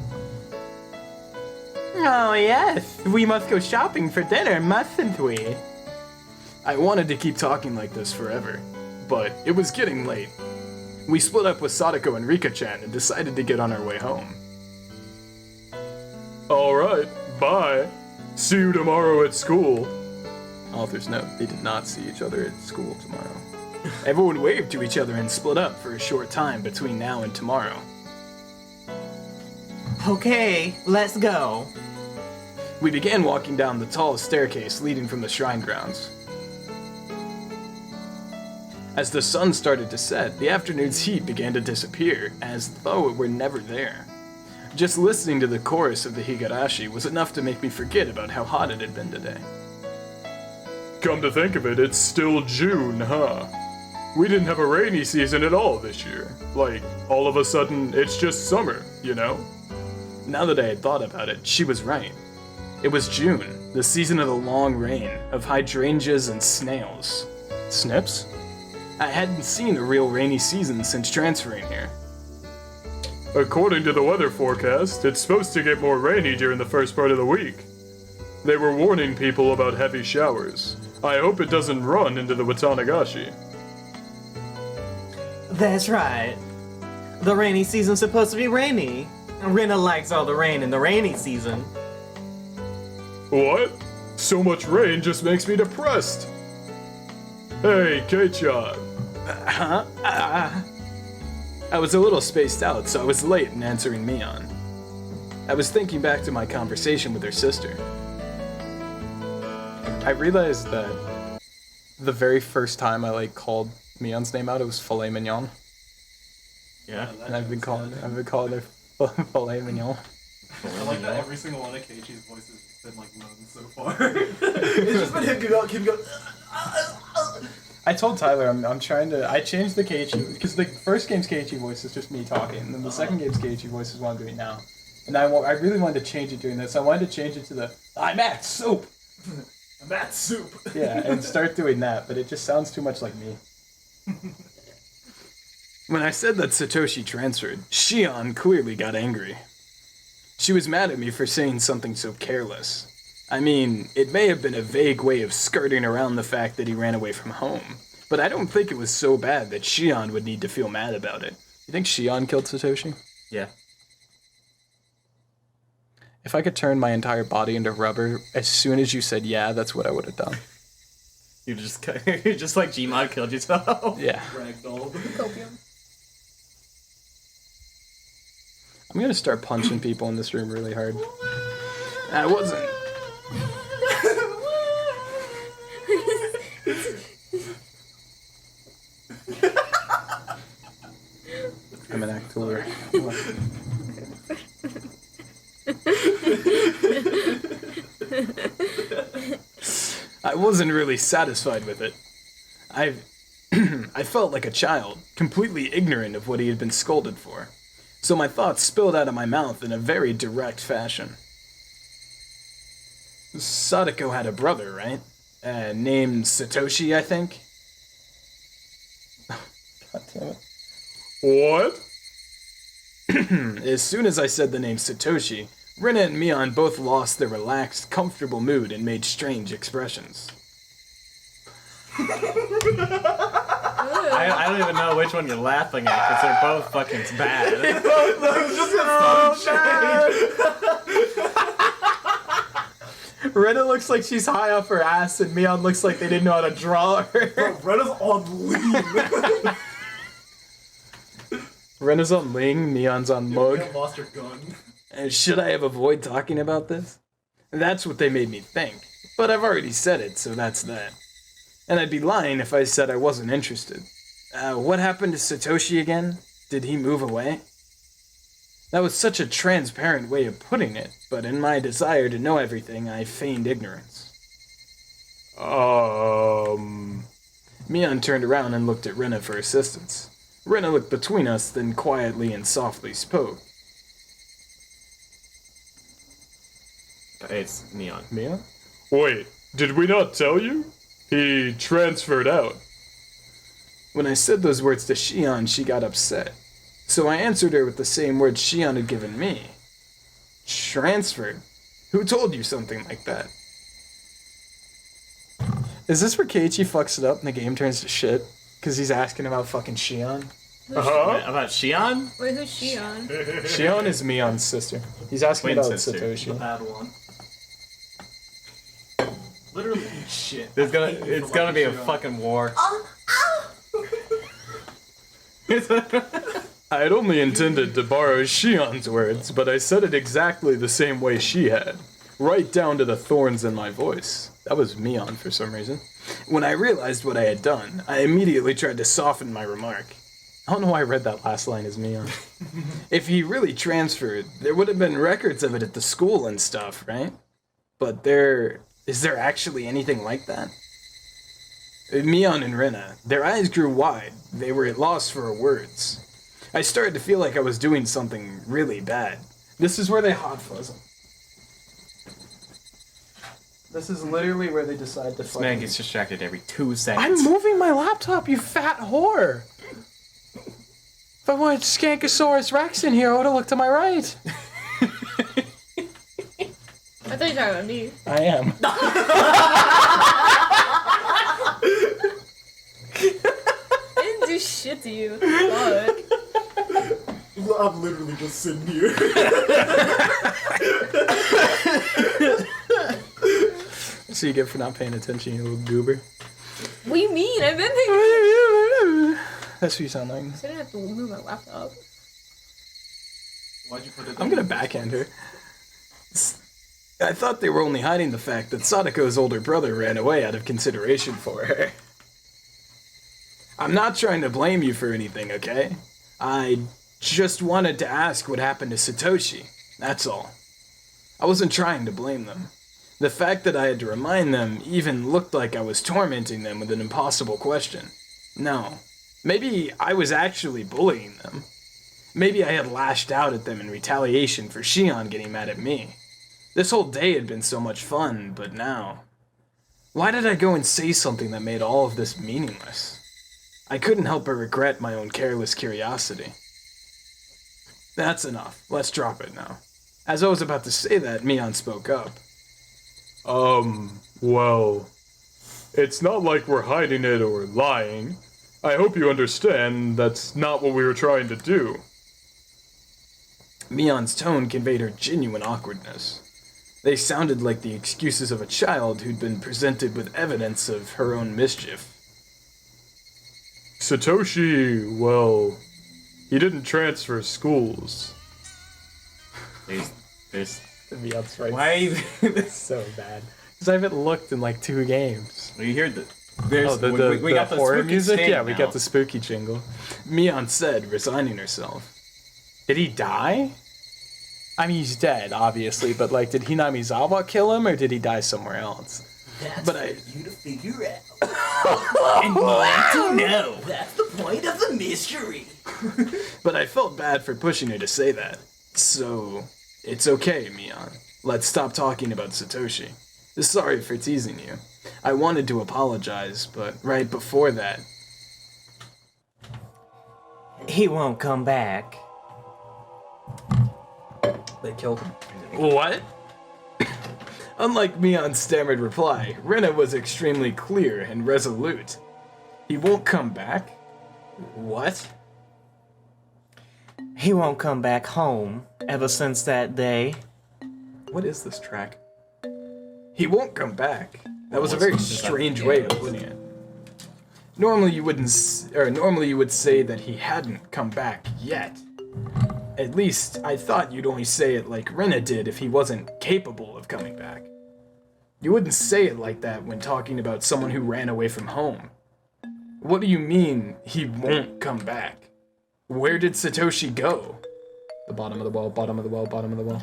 C: Oh yes, we must go shopping for dinner, mustn't we?
A: I wanted to keep talking like this forever, but it was getting late. We split up with Sadako and Rika-chan and decided to get on our way home.
F: Alright, bye. See you tomorrow at school.
A: Author's note, they did not see each other at school tomorrow. Everyone waved to each other and split up for a short time between now and tomorrow.
C: Okay, let's go.
A: We began walking down the tall staircase leading from the shrine grounds. As the sun started to set, the afternoon's heat began to disappear, as though it were never there. Just listening to the chorus of the Higurashi was enough to make me forget about how hot it had been today.
F: Come to think of it, it's still June, huh? We didn't have a rainy season at all this year. Like, all of a sudden, it's just summer, you know?
A: Now that I had thought about it, she was right. It was June, the season of the long rain, of hydrangeas and snails. Snips? I hadn't seen a real rainy season since transferring here.
F: According to the weather forecast, it's supposed to get more rainy during the first part of the week. They were warning people about heavy showers. I hope it doesn't run into the Watanagashi.
B: That's right. The rainy season's supposed to be rainy. Rina likes all the rain in the rainy season.
F: What? So much rain just makes me depressed. Hey, Kei-chan.
A: I was a little spaced out, so I was late in answering Mion. I was thinking back to my conversation with her sister. I realized that the very first time I called Mion's name out, it was filet mignon.
B: Yeah.
A: And I've been calling her filet mignon.
D: I like that every single one of Keiichi's voices has been like none so far. It's just been him go.
A: I told Tyler I'm trying to. I changed the Keiichi because the first game's Keiichi voice is just me talking, and then the second game's Keiichi voice is what I'm doing now. And I really wanted to change it during this. I wanted to change it to the I'm at soup.
D: I'm at soup.
A: Yeah, and start doing that, but it just sounds too much like me. When I said that Satoshi transferred, Shion clearly got angry. She was mad at me for saying something so careless. I mean, it may have been a vague way of skirting around the fact that he ran away from home, but I don't think it was so bad that Shion would need to feel mad about it. You think Shion killed Satoshi?
B: Yeah.
A: If I could turn my entire body into rubber, as soon as you said yeah, that's what I would have done.
B: You're just like Gmod killed yourself.
A: Yeah.
D: Ragdoll.
A: I'm gonna start punching people in this room really hard. I wasn't. I'm an actor. I wasn't really satisfied with it. I felt like a child, completely ignorant of what he had been scolded for. So my thoughts spilled out of my mouth in a very direct fashion. Sadako had a brother, right? Named Satoshi, I think? God damn it.
F: What?
A: As soon as I said the name Satoshi, Rina and Mion both lost their relaxed, comfortable mood and made strange expressions.
B: I don't even know which one you're laughing at because they're both fucking bad.
A: Rina looks like she's high off her ass, and Mion looks like they didn't know how to draw her.
D: Rena's on lean.
A: Rena's on Ling, Mion's on Mug.
D: You lost your gun.
A: And should I have avoided talking about this? That's what they made me think. But I've already said it, so that's that. And I'd be lying if I said I wasn't interested. What happened to Satoshi again? Did he move away? That was such a transparent way of putting it, but in my desire to know everything, I feigned ignorance. Mion turned around and looked at Rina for assistance. Rina looked between us, then quietly and softly spoke.
B: It's Neon.
A: Mion?
F: Wait, did we not tell you? He transferred out.
A: When I said those words to Shion, she got upset. So I answered her with the same words Shion had given me. Transferred? Who told you something like that? Is this where Keiichi fucks it up and the game turns to shit? Because he's asking about fucking Shion?
F: Uh-huh.
B: About Shion?
E: Wait, who's Shion?
A: Shion is Mion's sister. He's asking
B: Twin
A: about
B: sister.
D: The
A: Satoshi.
D: bad one. Literally eat shit.
B: It's gonna be a fucking war.
F: I had only intended to borrow Shion's words, but I said it exactly the same way she had, right down to the thorns in my voice.
A: That was Mion for some reason. When I realized what I had done, I immediately tried to soften my remark. I don't know why I read that last line as Mion. If he really transferred, there would have been records of it at the school and stuff, right? But is there actually anything like that? Mion and Rena, their eyes grew wide. They were at loss for words. I started to feel like I was doing something really bad. This is where they hot fuzz him. This is literally where they decide to
B: This man gets distracted every 2
A: I'm
B: seconds.
A: moving my laptop, you fat whore! If I wanted Skankosaurus Rex in here, I would have looked to my right.
E: I thought you were talking about me.
A: I am.
E: I didn't do shit to you. Fuck.
D: I'm literally just sitting here.
A: So you get for not paying attention, you little goober.
E: What do you mean? I've been thinking.
A: That's what you sound like.
E: I didn't have to move my laptop.
D: Why'd you put it
A: I'm gonna backhand her. I thought they were only hiding the fact that Sadako's older brother ran away out of consideration for her. I'm not trying to blame you for anything, okay? I just wanted to ask what happened to Satoshi. That's all. I wasn't trying to blame them. The fact that I had to remind them even looked like I was tormenting them with an impossible question. No. Maybe I was actually bullying them. Maybe I had lashed out at them in retaliation for Shion getting mad at me. This whole day had been so much fun, but now... Why did I go and say something that made all of this meaningless? I couldn't help but regret my own careless curiosity. That's enough. Let's drop it now. As I was about to say that, Mion spoke up.
F: Well, it's not like we're hiding it or lying. I hope you understand that's not what we were trying to do.
A: Mion's tone conveyed her genuine awkwardness. They sounded like the excuses of a child who'd been presented with evidence of her own mischief.
F: Satoshi, well, he didn't transfer schools.
B: There's
A: Mion's right.
B: why?
A: It's so bad. Because I haven't looked in like 2 games.
B: You hear the there's
A: We got the horror
B: spooky
A: music?
B: sting
A: Yeah, we
B: now.
A: got the spooky jingle. Mion said, resigning herself. Did he die? I mean, he's dead, obviously, but like, did Hinamizawa kill him, or did he die somewhere else?
D: That's
A: But
D: for you to figure out.
C: And want to know.
D: That's the point of the mystery.
A: But I felt bad for pushing her to say that. So, it's okay, Mion. Let's stop talking about Satoshi. Sorry for teasing you. I wanted to apologize, but right before that...
C: He won't come back.
A: They killed him. What? Unlike Mion's stammered reply, Rena was extremely clear and resolute. He won't come back? What?
C: He won't come back home ever since that day.
A: What is this track? He won't come back. That was a very strange way of putting it. Normally you would say that he hadn't come back yet. At least, I thought you'd only say it like Rena did if he wasn't capable of coming back. You wouldn't say it like that when talking about someone who ran away from home. What do you mean, he won't come back? Where did Satoshi go? The bottom of the well, bottom of the well, bottom of the well.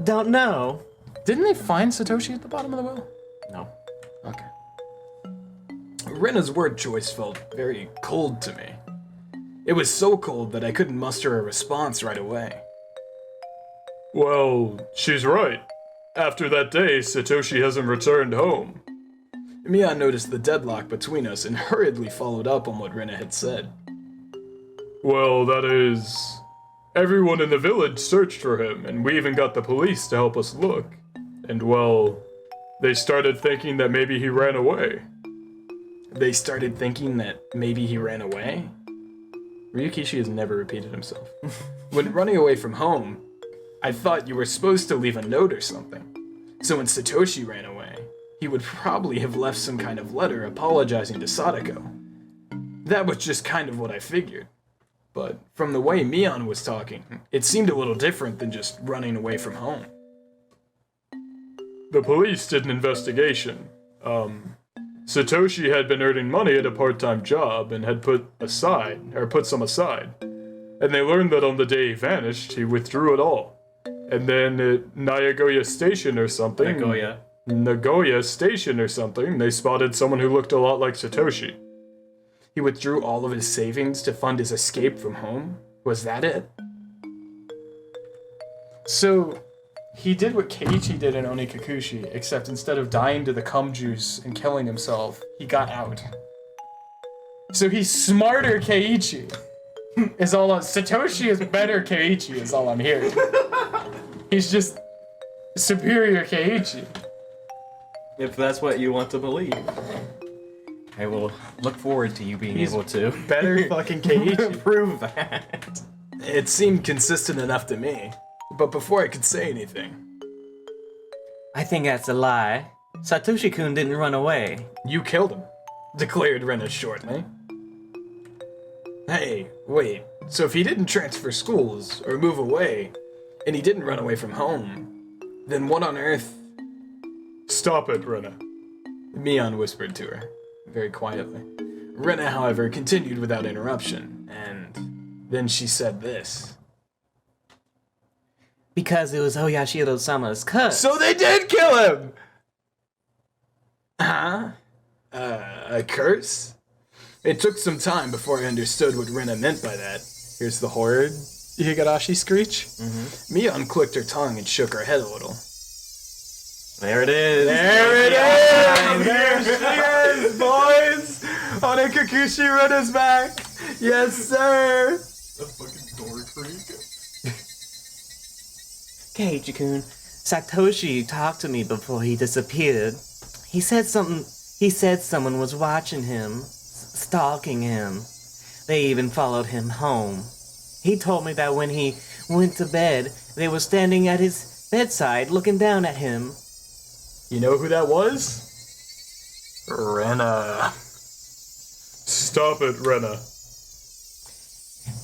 C: Don't know.
A: Didn't they find Satoshi at the bottom of the well?
B: No.
A: Okay. Rena's word choice felt very cold to me. It was so cold that I couldn't muster a response right away.
F: Well, she's right. After that day, Satoshi hasn't returned home.
A: Mion noticed the deadlock between us and hurriedly followed up on what Rena had said.
F: Well, that is... Everyone in the village searched for him, and we even got the police to help us look. And well, they started thinking that maybe he ran away.
A: They started thinking that maybe he ran away? Ryukishi has never repeated himself. When running away from home, I thought you were supposed to leave a note or something. So when Satoshi ran away, he would probably have left some kind of letter apologizing to Sadako. That was just kind of what I figured. But from the way Mion was talking, it seemed a little different than just running away from home.
F: the police did an investigation. Satoshi had been earning money at a part-time job and had put some aside. And they learned that on the day he vanished, he withdrew it all. And then at Nagoya Station or something... Nagoya Station or something, they spotted someone who looked a lot like Satoshi.
A: He withdrew all of his savings to fund his escape from home? Was that it?
B: So, he did what Keiichi did in Onikakushi, except instead of dying to the cum juice and killing himself, he got out. So he's smarter Keiichi. Satoshi is better Keiichi is all I'm hearing. He's just superior Keiichi. If that's what you want to believe. I will look forward to you being able to.
A: Better fucking Keiichi.
B: Prove that.
A: It seemed consistent enough to me. But before I could say anything...
C: I think that's a lie. Satoshi-kun didn't run away.
A: You killed him, declared Rena shortly. Hey, wait, so if he didn't transfer schools or move away, and he didn't run away from home, then what on earth...
F: Stop it, Rena.
A: Mion whispered to her, very quietly. Rena, however, continued without interruption, and then she said this.
C: Because it was Oyashiro-sama's curse.
A: So they did kill him! Huh? A curse? It took some time before I understood what Rena meant by that. Here's the horrid Higurashi screech. Mion clicked her tongue and shook her head a little.
B: There it is.
A: There it is! There she is, boys! Onikakushi Rena's back! Yes, sir!
D: The fucking door creak.
C: Keiichi-kun, Satoshi talked to me before he disappeared. He said someone was watching him, stalking him. They even followed him home. He told me that when he went to bed, they were standing at his bedside looking down at him.
A: You know who that was? Rena.
F: Stop it, Rena.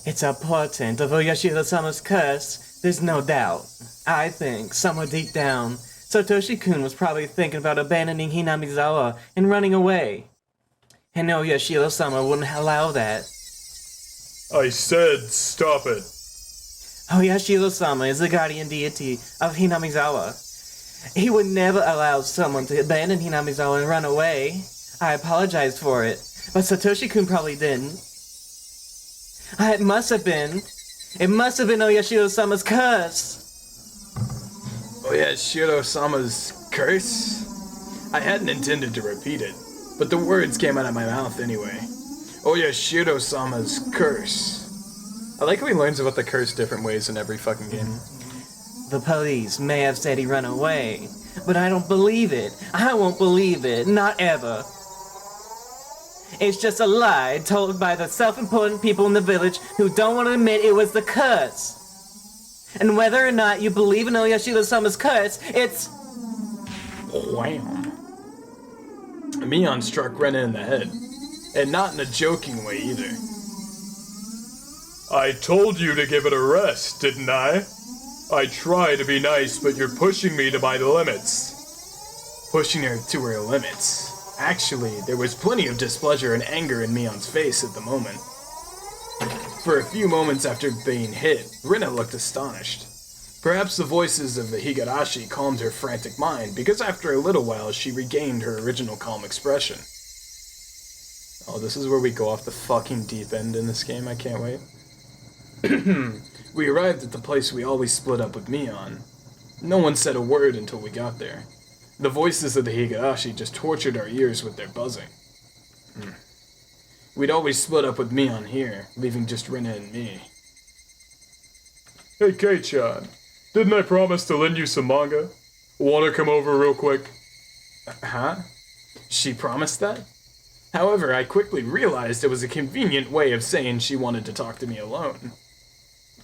C: It's a portent of Oyashiro-sama's curse. There's no doubt. I think, somewhere deep down, Satoshi-kun was probably thinking about abandoning Hinamizawa and running away. And Oyashiro-sama wouldn't allow that.
F: I said stop it.
C: Oyashiro-sama is the guardian deity of Hinamizawa. He would never allow someone to abandon Hinamizawa and run away. I apologized for it, but Satoshi-kun probably didn't. It must have been Oyashiro-sama's curse.
A: Oh yeah, Shiro-sama's curse? I hadn't intended to repeat it, but the words came out of my mouth anyway. Oh yeah, Shiro-sama's curse. I like how he learns about the curse different ways in every fucking game.
C: The police may have said he ran away, but I don't believe it. I won't believe it, not ever. It's just a lie told by the self-important people in the village who don't want to admit it was the curse. And whether or not you believe in Oyashiro-sama's curse, it's...
A: Wham. Mion struck Rena in the head. And not in a joking way either.
F: I told you to give it a rest, didn't I? I try to be nice, but you're pushing me to my limits.
A: Pushing her to her limits. Actually, there was plenty of displeasure and anger in Mion's face at the moment. For a few moments after being hit, Rena looked astonished. Perhaps the voices of the Higurashi calmed her frantic mind, because after a little while she regained her original calm expression. Oh, this is where we go off the fucking deep end in this game, I can't wait. We arrived at the place we always split up with Mion. No one said a word until we got there. The voices of the Higurashi just tortured our ears with their buzzing. We'd always split up with Mion here, leaving just Rena and me.
F: Hey, Kei-chan. Didn't I promise to lend you some manga? Wanna come over real quick?
A: Huh? She promised that? However, I quickly realized it was a convenient way of saying she wanted to talk to me alone.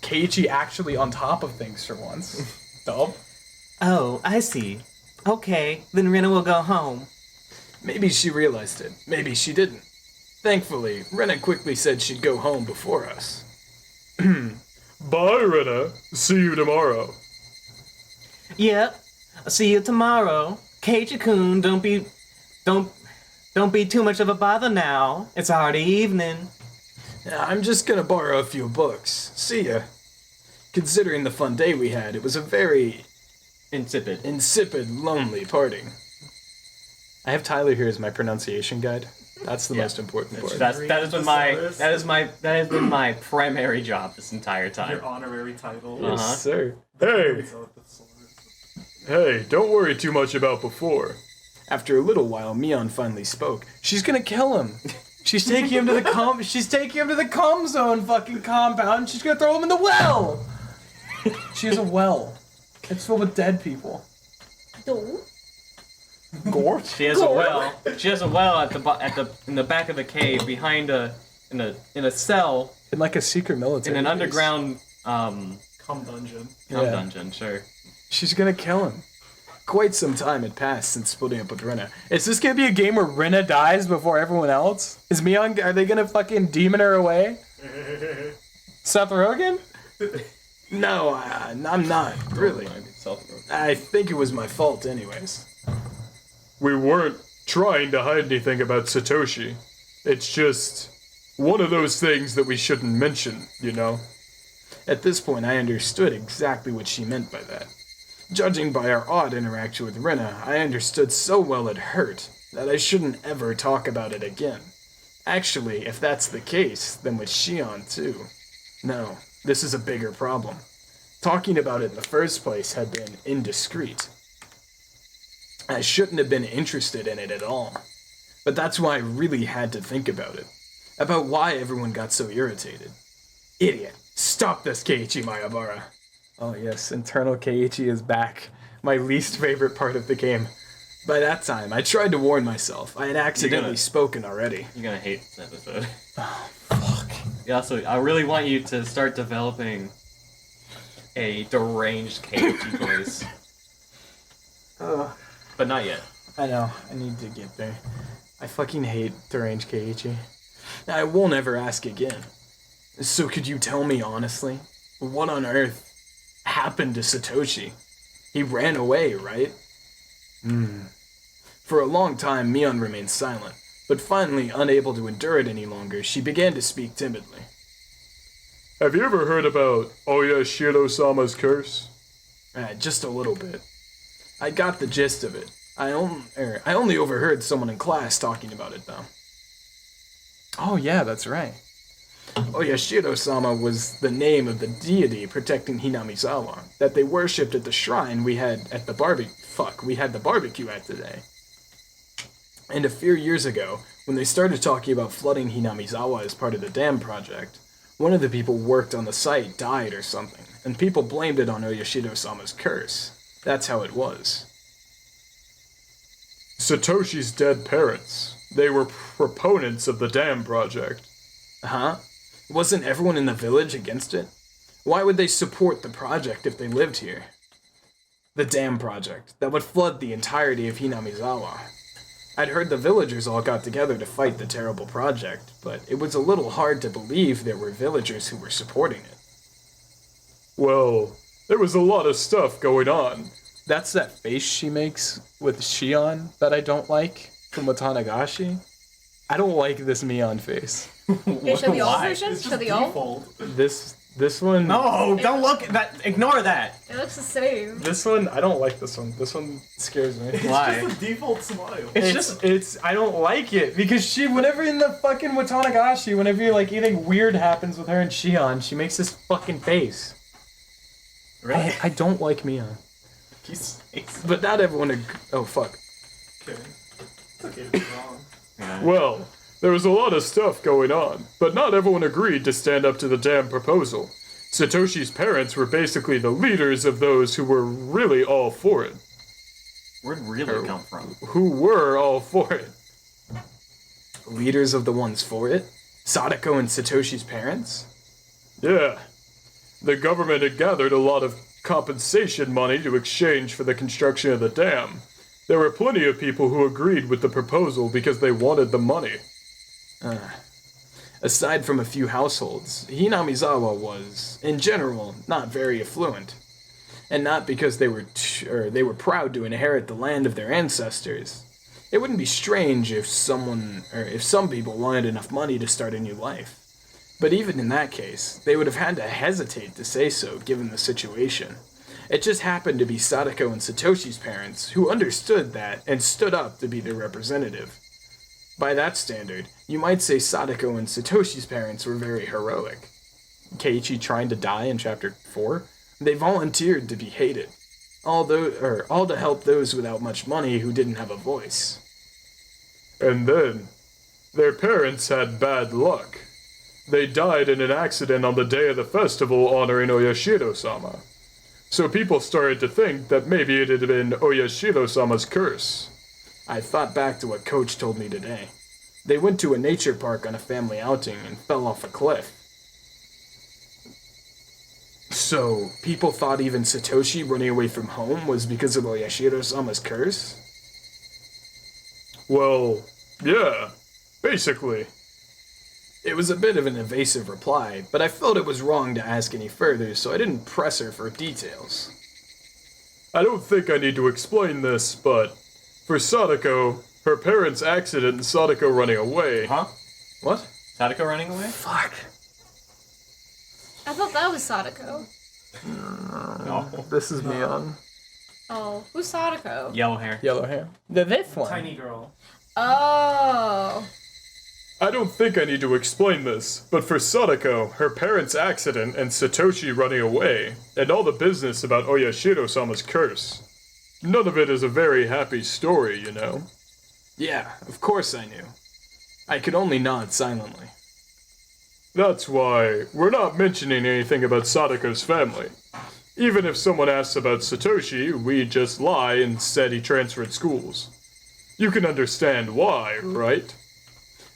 B: Keiichi actually on top of things for once. Dope.
C: Oh, I see. Okay, then Rena will go home.
A: Maybe she realized it. Maybe she didn't. Thankfully, Rena quickly said she'd go home before us.
F: Bye, Rena. See you tomorrow.
C: Yep. I'll see you tomorrow. Keiichi-kun, don't be too much of a bother now. It's already evening.
A: I'm just gonna borrow a few books. See ya. Considering the fun day we had, it was a very insipid, lonely parting. I have Tyler here as my pronunciation guide. That's the most important part.
G: That has been my primary job this entire time.
D: Your honorary title.
A: Yes, sir.
F: Hey, don't worry too much about before.
A: After a little while, Mion finally spoke. She's gonna kill him.
B: She's taking him to the She's taking him to the cum zone fucking compound. And she's gonna throw him in the well. She has a well. It's filled with dead people. Gore?
G: She has a well. She has a well in the back of the cave behind in a cell
A: In like a secret military
G: in an
A: base.
G: underground
D: Cum dungeon.
G: dungeon. Sure.
A: She's gonna kill him. Quite some time had passed since splitting up with Rena. Is this gonna be a game where Rena dies before everyone else? Is Mion? Are they gonna fucking demon her away? Seth Rogen? No, I'm not really. I think it was my fault, anyways.
F: We weren't trying to hide anything about Satoshi. It's just one of those things that we shouldn't mention, you know?
A: At this point, I understood exactly what she meant by that. Judging by our odd interaction with Rena, I understood so well it hurt that I shouldn't ever talk about it again. Actually, if that's the case, then with Shion too. No, this is a bigger problem. Talking about it in the first place had been indiscreet. I shouldn't have been interested in it at all. But that's why I really had to think about it. About why everyone got so irritated. Idiot. Stop this, Keiichi Mayabara. Oh yes, internal Keiichi is back. My least favorite part of the game. By that time, I tried to warn myself. I had accidentally spoken already.
G: You're gonna hate this episode. Oh, fuck. Yeah, so I really want you to start developing a deranged Keiichi voice. But not yet.
A: I know, I need to get there. I fucking hate deranged Keiichi. I won't ever ask again. So could you tell me honestly, what on earth happened to Satoshi? He ran away, right? For a long time, Mion remained silent, but finally, unable to endure it any longer, she began to speak timidly.
F: Have you ever heard about Oyashiro-sama's curse?
A: Just a little bit. I got the gist of it. I only overheard someone in class talking about it, though. Oh yeah, that's right. Oyashiro-sama was the name of the deity protecting Hinamizawa that they worshipped at the shrine we had the barbecue at today. And a few years ago, when they started talking about flooding Hinamizawa as part of the dam project, one of the people worked on the site died or something, and people blamed it on Oyashiro-sama's curse. That's how it was.
F: Satoshi's dead parents. They were proponents of the dam project.
A: Huh? Wasn't everyone in the village against it? Why would they support the project if they lived here? The dam project that would flood the entirety of Hinamizawa. I'd heard the villagers all got together to fight the terrible project, but it was a little hard to believe there were villagers who were supporting it.
F: Well, there was a lot of stuff going on.
A: That's that face she makes with Shion that I don't like from Watanagashi. I don't like this Mion face.
E: Okay, show the old version?
D: It's
E: Show
D: just
E: the old?
D: default.
A: This one.
G: No, don't look at that. Ignore that.
E: It looks the same.
A: This one, I don't like this one. This one scares me.
G: Why?
D: It's a default smile.
A: It's I don't like it because whenever in the fucking Watanagashi, whenever like anything weird happens with her and Shion, she makes this fucking face.
G: Really?
A: I don't like Mion.
D: He's
A: But not everyone. Oh fuck.
D: kidding. It's okay to be wrong.
F: Well, there was a lot of stuff going on, but not everyone agreed to stand up to the dam proposal. Satoshi's parents were basically the leaders of those who were really all for it.
G: Where'd really come from?
F: Who were all for it.
A: Leaders of the ones for it. Sadako and Satoshi's parents.
F: Yeah. The government had gathered a lot of compensation money to exchange for the construction of the dam. There were plenty of people who agreed with the proposal because they wanted the money.
A: Aside from a few households, Hinamizawa was, in general, not very affluent.
B: and not because they were they were proud to inherit the land of their ancestors. It wouldn't be strange if some people wanted enough money to start a new life. But even in that case, they would have had to hesitate to say so given the situation. It just happened to be Sadako and Satoshi's parents who understood that and stood up to be their representative. By that standard, you might say Sadako and Satoshi's parents were very heroic. Keiichi trying to die in Chapter 4? They volunteered to be hated. All to help those without much money who didn't have a voice.
F: And then, their parents had bad luck. They died in an accident on the day of the festival honoring Oyashiro-sama. So people started to think that maybe it had been Oyashiro-sama's curse.
B: I thought back to what Coach told me today. They went to a nature park on a family outing and fell off a cliff. So, people thought even Satoshi running away from home was because of Oyashiro-sama's curse?
F: Well, yeah, basically.
B: It was a bit of an evasive reply, but I felt it was wrong to ask any further, so I didn't press her for details.
F: I don't think I need to explain this, but for Sadako, her parents' accident and Sadako running away.
G: Huh?
B: What?
G: Sadako running away?
B: Fuck.
E: I thought that was Sadako.
G: No.
B: This is Mion.
E: Oh, who's Sadako?
G: Yellow hair.
B: Yellow hair. This one.
D: Tiny girl.
E: Oh.
F: I don't think I need to explain this, but for Sadako, her parents' accident and Satoshi running away, and all the business about Oyashiro-sama's curse, none of it is a very happy story, you know?
B: Yeah, of course I knew. I could only nod silently.
F: That's why we're not mentioning anything about Sadako's family. Even if someone asks about Satoshi, we just lie and said he transferred schools. You can understand why, right?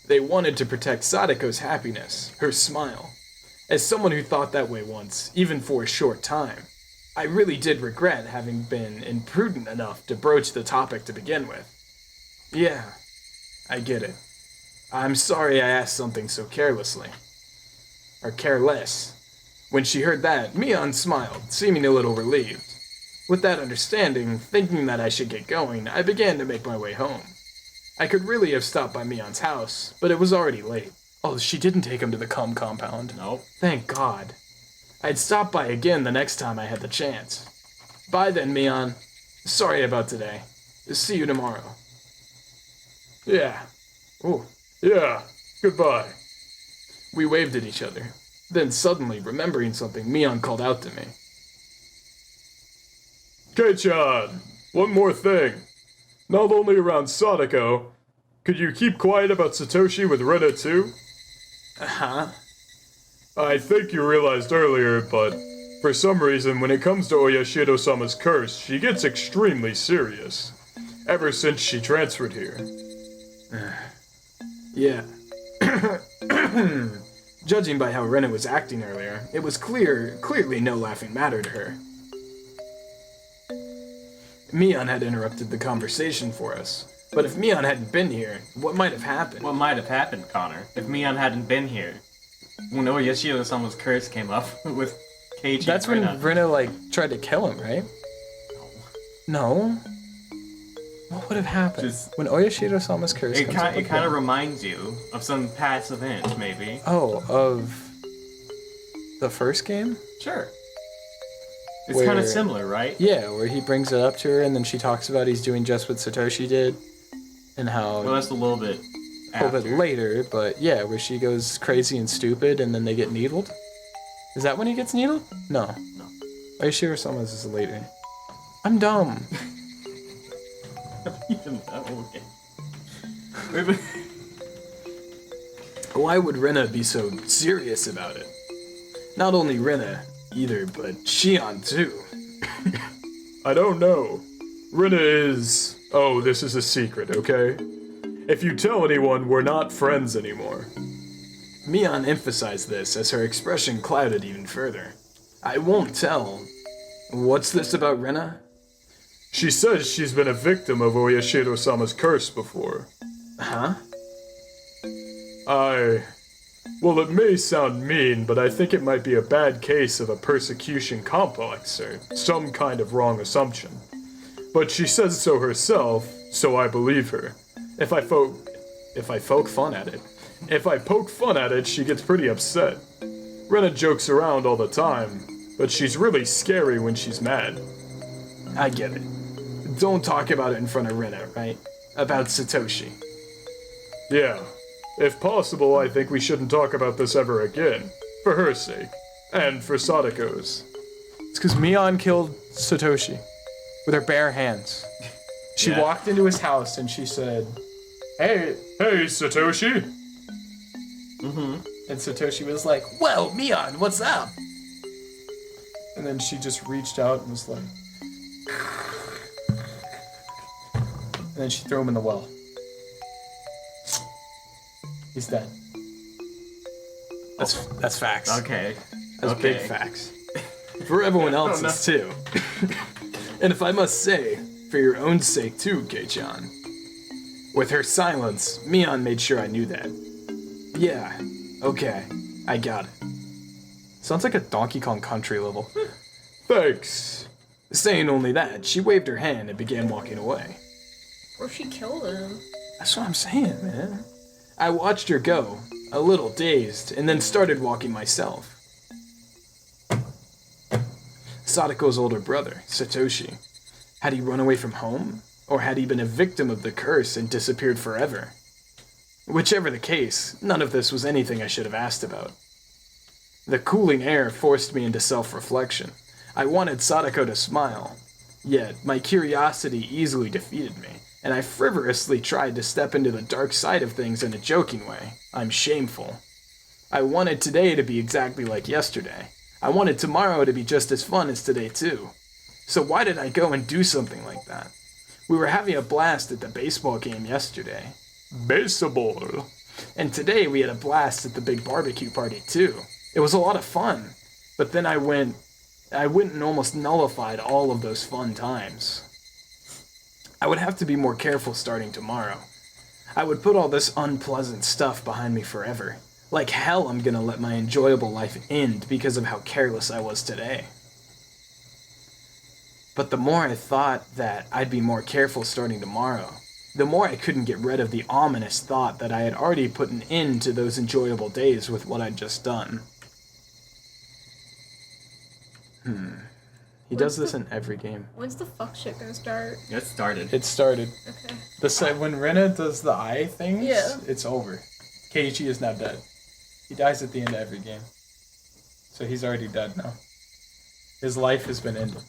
B: They wanted to protect Sadako's happiness, her smile. As someone who thought that way once, even for a short time, I really did regret having been imprudent enough to broach the topic to begin with. Yeah, I get it. I'm sorry I asked something so carelessly. Or careless. When she heard that, Mion smiled, seeming a little relieved. With that understanding, thinking that I should get going, I began to make my way home. I could really have stopped by Mion's house, but it was already late. Oh, she didn't take him to the cum compound.
G: Nope.
B: Thank God. I'd stop by again the next time I had the chance. Bye then, Mion. Sorry about today. See you tomorrow.
F: Yeah.
B: Oh.
F: Yeah. Goodbye.
B: We waved at each other. Then suddenly, remembering something, Mion called out to me.
F: Kei-chan, one more thing. Not only around Sadako, could you keep quiet about Satoshi with Rena too?
B: Uh-huh.
F: I think you realized earlier, but for some reason when it comes to Oyashiro-sama's curse, she gets extremely serious. Ever since she transferred here.
B: Yeah. Judging by how Rena was acting earlier, it was clearly no laughing matter to her. Mion had interrupted the conversation for us. But if Mion hadn't been here, what might have happened?
G: What might have happened, Connor, if Mion hadn't been here? When Oyashiro-sama's curse came up with Keiichi.
B: That's when Rena, tried to kill him, right? No. What would have happened?
G: Just-
B: when Oyashiro-sama's curse
G: It
B: comes up
G: kind
B: again?
G: of reminds you of some past event, maybe.
B: Oh, of the first game?
G: Sure. It's kind
B: Where-
G: of similar, right?
B: Yeah, where he brings it up to her and then she talks about he's doing just what Satoshi did. And how
G: Well, that's a little bit
B: a little bit
G: after.
B: later, but yeah, where she goes crazy and stupid and then they get needled. Is that when he gets needled? No.
G: No.
B: Oyashiro-sama's is later. I'm dumb.
G: Even that, okay. Wait, but-
B: Why would Rena be so serious about it? Not only Rena, either, but Shion too.
F: I don't know. Rena is... Oh, this is a secret, okay? If you tell anyone, we're not friends anymore.
B: Mion emphasized this as her expression clouded even further. I won't tell. What's this about Rena?
F: She says she's been a victim of Oyashiro-sama's curse before.
B: Huh?
F: Well, it may sound mean, but I think it might be a bad case of a persecution complex or some kind of wrong assumption. But she says so herself, so I believe her. If I poke fun at it, she gets pretty upset. Rena jokes around all the time, but she's really scary when she's mad.
A: I get it. Don't talk about it in front of Rena, right? About Satoshi.
F: Yeah. If possible, I think we shouldn't talk about this ever again. For her sake. And for Sadako's.
B: It's because Mion killed Satoshi with her bare hands. She
G: Yeah.
B: walked into his house and she said, "Hey."
F: Hey, Satoshi!
B: And Satoshi was like,
A: Well, Mion, what's up?
B: and then she just reached out and was like, and then she threw him in the well. He's dead.
A: That's facts.
G: Okay.
A: That's
G: okay.
A: big facts. For everyone else's, too. And if I must say, for your own sake too, Kei-chan. With her silence, Mion made sure I knew that. Yeah, okay, I got it.
B: Sounds like a Donkey Kong Country level.
F: Thanks.
A: Saying only that, she waved her hand and began walking away.
E: Or she killed him.
A: That's what I'm saying, man. I watched her go, a little dazed, and then started walking myself. Sadako's older brother, Satoshi. Had he run away from home? Or had he been a victim of the curse and disappeared forever? Whichever the case, none of this was anything I should have asked about. The cooling air forced me into self-reflection. I wanted Sadako to smile, yet my curiosity easily defeated me, and I frivolously tried to step into the dark side of things in a joking way. I'm shameful. I wanted today to be exactly like yesterday. I wanted tomorrow to be just as fun as today too. So why did I go and do something like that? We were having a blast at the baseball game yesterday.
F: Baseball.
A: And today we had a blast at the big barbecue party too. It was a lot of fun. But then I went and almost nullified all of those fun times. I would have to be more careful starting tomorrow. I would put all this unpleasant stuff behind me forever. Like hell I'm gonna let my enjoyable life end because of how careless I was today. But the more I thought that I'd be more careful starting tomorrow, the more I couldn't get rid of the ominous thought that I had already put an end to those enjoyable days with what I'd just done. He does this in every game.
E: When's the fuck shit gonna start?
G: It started.
B: It started.
E: Okay.
B: When Rena does the eye things,
E: Yeah.
B: it's over. Keiichi is now dead. He dies at the end of every game. So he's already dead now. His life has been ended.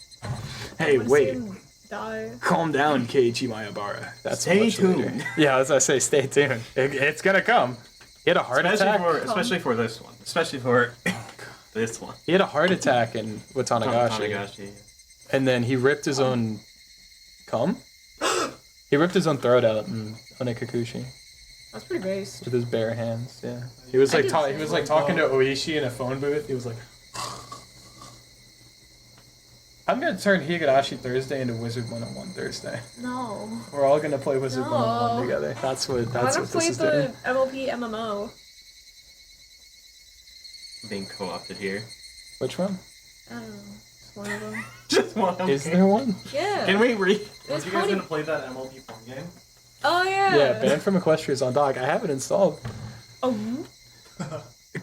A: Hey,
E: I wanna see
A: wait.
E: him Die.
A: Calm down, Keiichi Mayabara. That's
G: Stay
A: much later.
G: tuned.
B: Yeah, as I say, stay tuned. It's gonna come. He had a heart attack.
G: Especially for this one. Especially for this one.
B: He had a heart attack in Watanagashi.
G: Tatarigaroshi.
B: And then he ripped his own cum? He ripped his own throat out in Onekakushi
E: That's pretty based.
B: with his bare hands. Yeah. He was
E: I
B: like
E: didn't
B: he
E: say
B: was
E: that.
B: like talking to Oishi in a phone booth. He was like I'm gonna turn Higurashi Thursday into Wizard 101 Thursday.
E: No.
B: We're all gonna play Wizard
E: No.
B: 101 together. That's what
E: Why not
B: this
E: play
B: is doing.
E: the MLP MMO?
G: Being co-opted here.
B: Which one?
E: I don't know. It's one of them.
G: Just one.
B: Is there one?
E: Yeah.
G: Can we read?
E: It
D: Are
E: was
D: you guys
E: Cody.
D: gonna play that MLB phone game?
E: Oh yeah.
B: Yeah, Banned from Equestria's on dock. I have it installed.
E: Oh.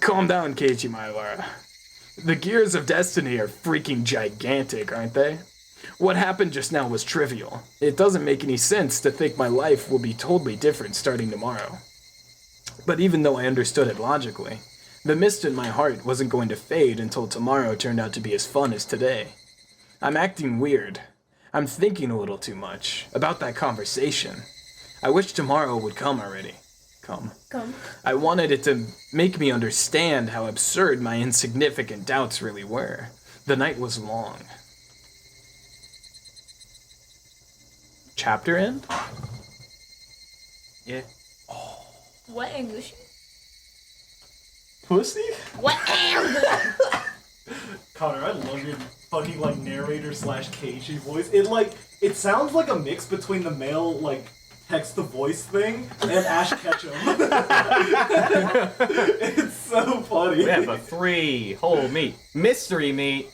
A: Calm down, Keiichi Mayabara. The gears of destiny are freaking gigantic, aren't they? What happened just now was trivial. It doesn't make any sense to think my life will be totally different starting tomorrow. But even though I understood it logically, the mist in my heart wasn't going to fade until tomorrow turned out to be as fun as today. I'm acting weird. I'm thinking a little too much about that conversation. I wish tomorrow would come already. Come. I wanted it to make me understand how absurd my insignificant doubts really were. The night was long. Chapter end?
G: Yeah.
E: What English?
B: Pussy?
E: What English?
D: Connor, I love your fucking like narrator slash Keiichi voice. It sounds like a mix between the male like text to voice thing and Ash Ketchum. It's so
G: We have a 3 whole meat. Mystery meat.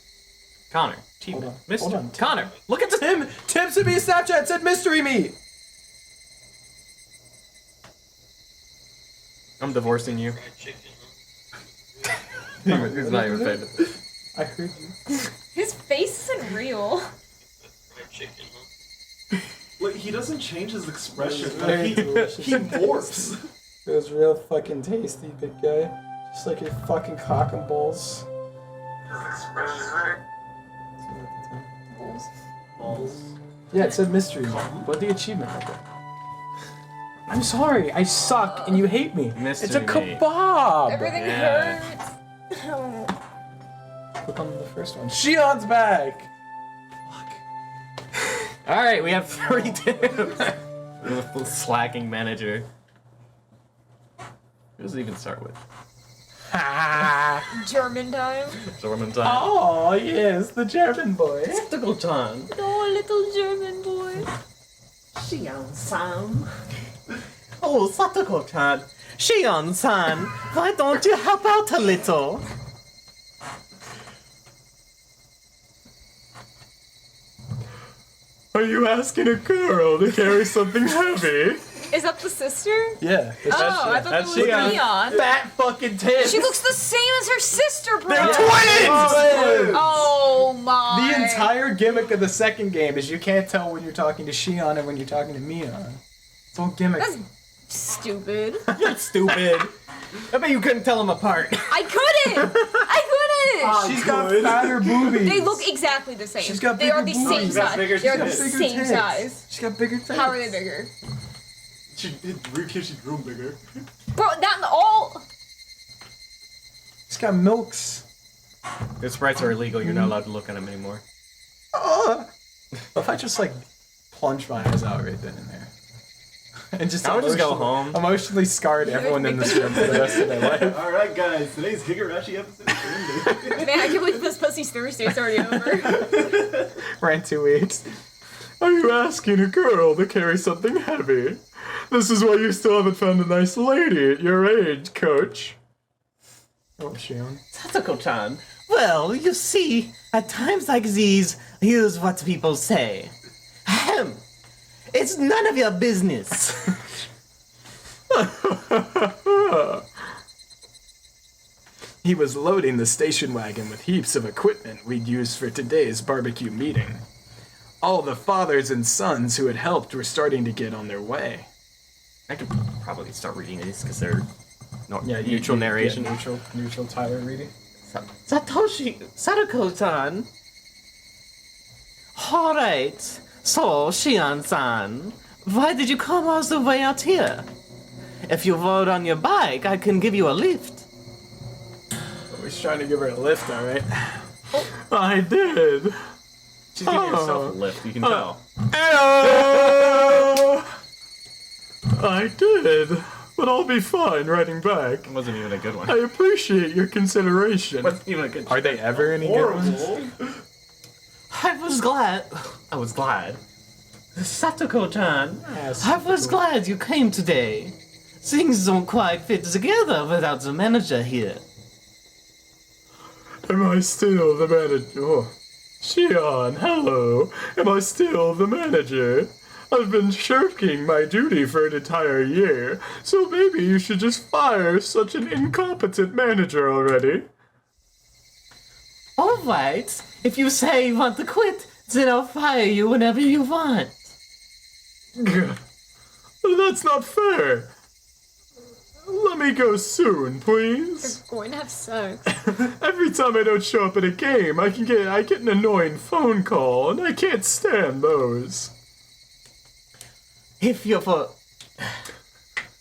G: Connor.
B: Hold on.
G: Mystery.
B: Hold on.
G: Connor, look at this.
A: Tim sent me a Snapchat, said mystery meat.
G: I'm divorcing you. He's not even paying attention.
B: I heard you.
E: His face isn't real.
D: Like, he doesn't change his expression.
B: Very
D: Like,
B: delicious.
D: he morphs.
B: It was real fucking tasty, big guy. Just like your fucking cock and balls. Yeah, it said mystery. What the achievement record? I'm sorry, I suck and you hate me.
G: Mystery
B: It's a
G: meat.
B: kebab.
E: Everything
G: Yeah.
E: hurts.
B: Click on the first one. Shion's back.
G: Alright, we have 3 tips. The slacking manager. Who does it even start with?
E: German time.
G: Dorman time.
B: Oh yes, the German boy.
G: Typical time.
E: Oh, little German boy.
C: Shion-san. Oh, Satoko-chan. Shion-san, why don't you help out a little?
F: Are you asking a girl to carry something heavy?
E: Is that the sister?
B: Yeah.
E: Oh, I thought that was Leon.
C: Fat fucking tits.
E: She looks the same as her sister, bro.
A: They're twins!
E: Oh my.
B: The entire gimmick of the second game is you can't tell when you're talking to Shion and when you're talking to Mion. It's all gimmick.
E: That's stupid.
C: That's stupid. I bet you couldn't tell them apart.
E: I couldn't.
B: She's got fatter boobies.
E: They look exactly the same.
B: She's got
E: they are
B: bigger
E: the same
B: boobies.
E: size.
D: Bigger
E: They are the
D: tits.
B: Bigger
E: same
B: tits.
E: size.
B: She's got bigger tits.
E: How are they bigger?
D: She grew bigger.
E: Bro, that all.
B: She's got milks.
G: The sprites are illegal, you're not allowed to look at them anymore.
B: What if I just like plunge my eyes out right then and there? And just
G: I would just go
B: emotionally-
G: home.
B: Emotionally scarred everyone in this room for the rest of their life.
D: Alright, guys, today's Higurashi episode is ending.
E: Man, I can't believe this Pussy's Thursday is already over.
B: Ran 2 weeks.
F: Are you asking a girl to carry something heavy? This is why you still haven't found a nice lady at your age, coach.
B: Oh, Shion.
C: Satoko-chan. Well, you see, at times like these, here's what people say. Ahem. It's none of your business.
A: He was loading the station wagon with heaps of equipment we'd use for today's barbecue meeting. All the fathers and sons who had helped were starting to get on their way.
G: I could probably start reading these because they're
B: Yeah,
G: neutral narration.
B: Neutral Tyler reading.
C: Satoko-chan. Alright, so, Shion-san, why did you come all the way out here? If you rode on your bike, I can give you a lift.
A: Always trying to give her a lift, alright?
F: I did.
G: She's giving herself a lift, you can tell.
F: Hello! I did, but I'll be fine riding back.
G: It wasn't even a good one.
F: I appreciate your consideration.
G: Wasn't even a good.
A: Are they ever any good ones?
D: Horrible.
C: I was glad. Satoko-chan, I was glad you came today. Things don't quite fit together without the manager here.
F: Am I still the manager? Oh. Shion, hello. Am I still the manager? I've been shirking my duty for an entire year, so maybe you should just fire such an incompetent manager already.
C: Alright, if you say you want to quit, then I'll fire you whenever you want.
F: That's not fair. Let me go soon, please.
E: They're going to have sex.
F: Every time I don't show up at a game, I get an annoying phone call, and I can't stand those.
C: If you're for...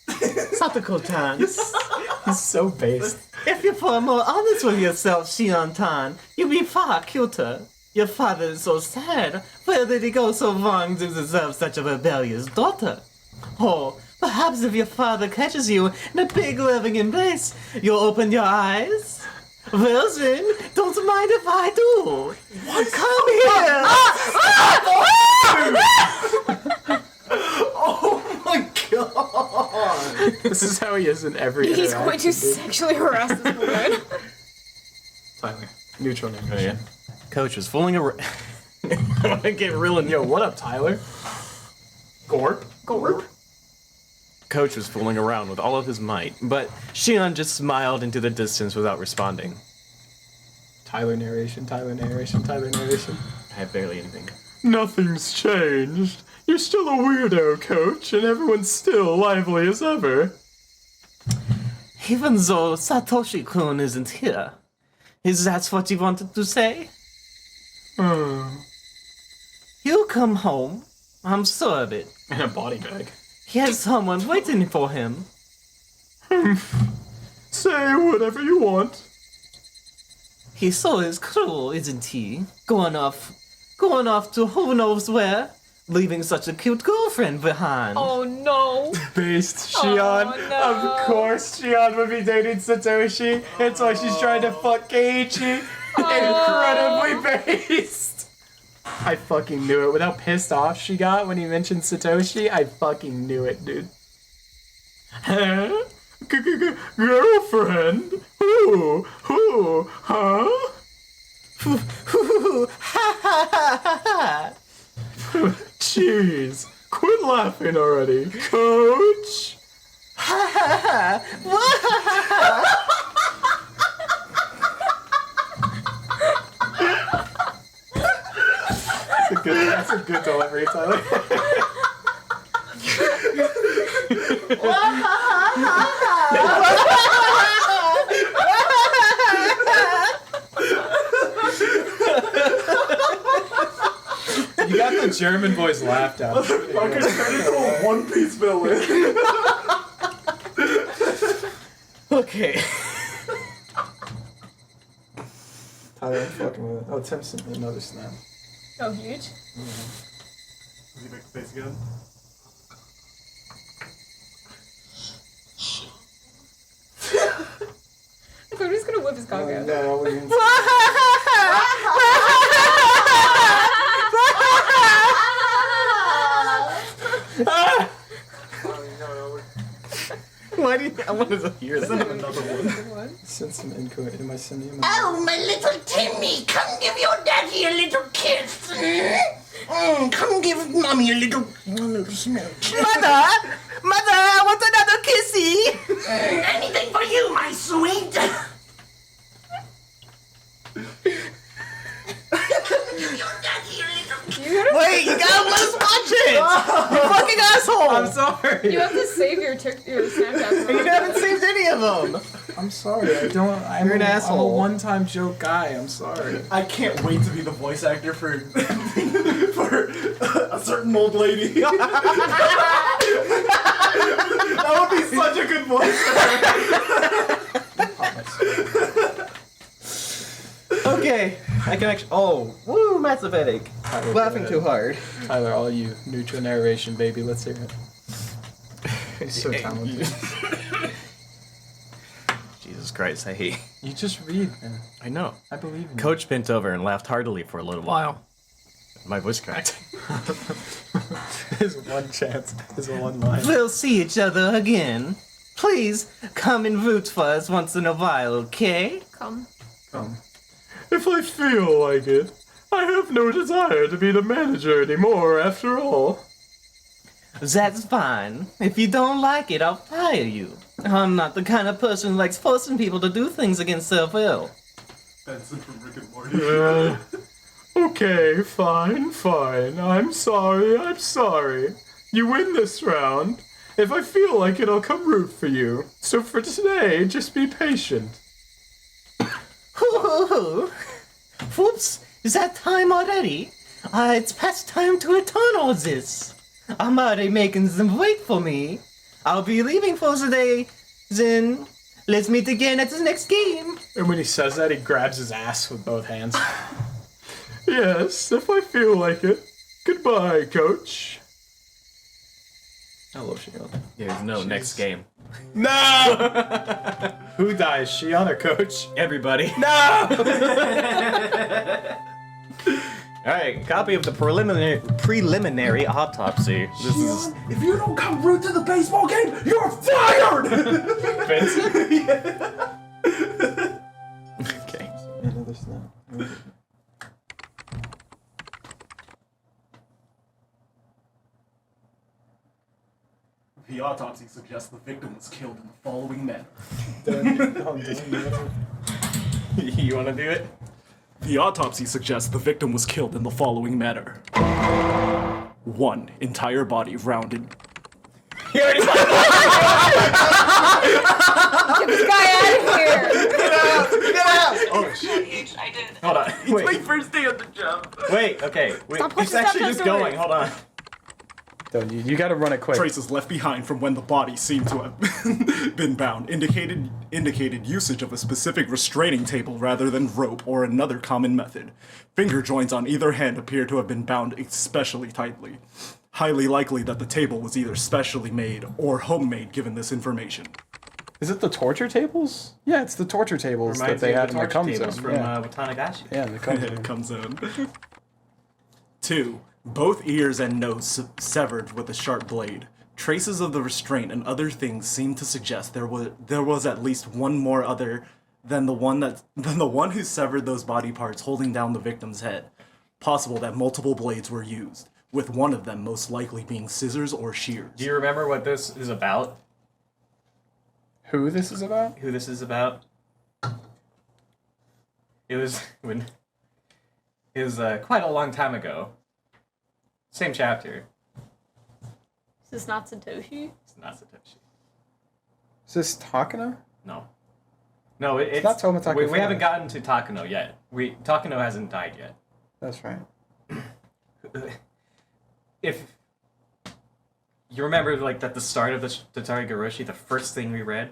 C: Satoko-tan,
B: He's so based.
C: if you're for more honest with yourself, Shion-tan, you'd be far cuter. Your father is so sad. Where did he go so wrong to deserve such a rebellious daughter? Oh, perhaps if your father catches you in a big loving embrace, you'll open your eyes? Well then, don't mind if I do. Come here!
D: Oh my god! on.
B: This is how he is in every
E: He's going to
B: interaction, dude.
E: sexually harass this woman.
B: Tyler, neutral name.
G: Oh, yeah. Coach was fooling around. I want to get real in.
B: Yo, what up, Tyler? Gorp?
E: Gorp.
G: Coach was fooling around with all of his might, but Shion just smiled into the distance without responding.
B: Tyler narration, Tyler narration, Tyler narration.
G: I have barely anything.
F: Nothing's changed. You're still a weirdo, Coach, and everyone's still lively as ever.
H: Even though Satoshi-kun isn't here. Is that what you wanted to say? He'll come home. I'm sure of it.
B: In a body bag.
H: He has someone waiting for him.
F: Say whatever you want.
H: He so is cruel, isn't he? Going off to who knows where, leaving such a cute girlfriend behind.
E: Oh no.
B: Based Shion.
E: Oh, no.
B: Of course Shion would be dating Satoshi. That's why she's trying to fuck Keiichi. Incredibly based. I fucking knew it. With how pissed off she got when he mentioned Satoshi, I fucking knew it, dude.
F: Huh? Girlfriend? Who? Huh? Jeez, quit laughing already, Coach.
B: That's a good delivery, Tyler. You got the German boys laughed out.
D: I could turn into a One Piece villain.
H: Okay.
B: Tyler, I'm fucking with it. Oh, Tim sent me another snap.
E: Oh, huge.
D: Does he make the face again?
E: I thought he was gonna whip his cock out.
B: No, we didn't.
G: Why do you? I wanted to hear that.
D: Another one.
B: Send some incorrect. Am I sending him?
I: Oh, my little Timmy, come give your daddy a little kiss. Come give mommy a little smooch.
H: Mother, I want another kissy.
I: Anything for you, my sweet. Give your daddy a little kiss.
H: Wait, you gotta let us watch it. You fucking asshole.
B: I'm sorry.
E: You have to save your Snapchat.
H: You haven't saved any of them.
B: I'm sorry. I don't. I'm
H: You're an
B: I'm a
H: asshole.
B: one-time joke guy. I'm sorry.
D: I can't wait to be the voice actor for a certain old lady. That would be such a good voice.
H: Okay, I can actually. Oh, woo, massive headache.
B: Tyler,
H: Laughing too hard.
B: Tyler, all you. Neutral narration, baby. Let's hear it. He's so talented.
G: Jesus Christ, I hate.
B: You just read, man.
G: I know.
B: I believe in
G: Coach bent over and laughed heartily for a little while. My voice cracked.
B: you. His one chance. His one line.
H: We'll see each other again. Please come and root for us once in a while, okay?
E: Come.
F: If I feel like it, I have no desire to be the manager anymore, after all.
H: That's fine. If you don't like it, I'll fire you. I'm not the kind of person who likes forcing people to do things against their will.
D: Benson from Rick and Morty.
F: Okay, fine. I'm sorry. You win this round. If I feel like it, I'll come root for you. So for today, just be patient.
H: Hoo-hoo-hoo. Whoops, is that time already? It's past time to return all this. I'm already making them wait for me. I'll be leaving for the day. Then, let's meet again at the next game.
B: And when he says that, he grabs his ass with both hands.
F: Yes, if I feel like it. Goodbye, Coach.
B: I love Shion.
G: There's no next game.
B: No! Who dies, Shion or Coach?
G: Everybody.
B: No!
J: Alright, copy of the preliminary autopsy. This is...
D: If you don't come root to the baseball game, you're fired!
J: Okay.
A: Another snap.
D: The autopsy suggests the victim was killed in the following manner.
J: You wanna do it?
D: The autopsy suggests the victim was killed in the following manner. 1. Entire body rounded.
E: Get this guy out of here!
J: Oh shit.
I: I did.
J: Hold on. Wait.
I: My first day on the job.
J: Wait, okay. Wait,
E: Stop pushing
J: it's actually
E: stuff
J: just
E: afterwards.
J: going. Hold on.
B: You gotta run it quick.
D: Traces left behind from when the body seemed to have been bound indicated usage of a specific restraining table rather than rope or another common method. Finger joints on either hand appear to have been bound especially tightly. Highly likely that the table was either specially made or homemade given this information.
B: Is it the torture tables? Yeah, it's the torture tables that they had in the cum zone.
J: from
B: Yeah.
J: Tatarigoroshi.
B: Yeah, in the cum
D: It
B: zone.
D: comes in. 2. Both ears and nose severed with a sharp blade. Traces of the restraint and other things seem to suggest there was at least one more other than the one who severed those body parts holding down the victim's head. Possible that multiple blades were used, with one of them most likely being scissors or shears.
J: Do you remember what this is about?
B: Who this is about?
J: Who this is about? It was when... It was quite a long time ago. Same chapter.
E: Is this not Satoshi?
J: It's not Satoshi.
B: Is this Takano?
J: No. No, it's
B: not Tomotaku
J: we
B: Fuda.
J: haven't gotten to Takano yet. Takano hasn't died yet.
B: That's right.
J: If you remember, like, at the start of the Tatarigoroshi, the first thing we read.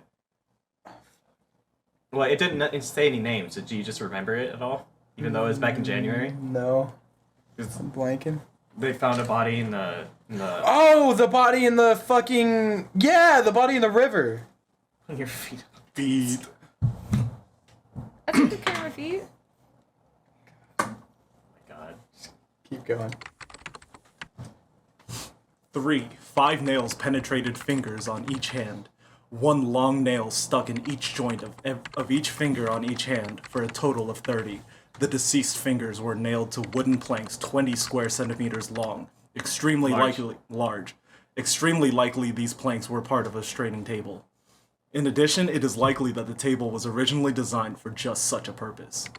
J: Well, it didn't say any names. Did you just remember it at all? Even though it was back in January.
B: No.
J: It's-
B: I'm blanking.
J: They found a body in the.
B: Oh, the body in the fucking... Yeah, the body in the river.
J: On your feet.
D: Feet.
E: That's what the camera feet.
J: Oh my god.
B: Keep going.
D: 3. 5 nails penetrated fingers on each hand. 1 long nail stuck in each joint of each finger on each hand, for a total of 30. The deceased fingers were nailed to wooden planks 20 square centimeters long. Extremely large. Extremely likely these planks were part of a restraining table. In addition, it is likely that the table was originally designed for just such a purpose.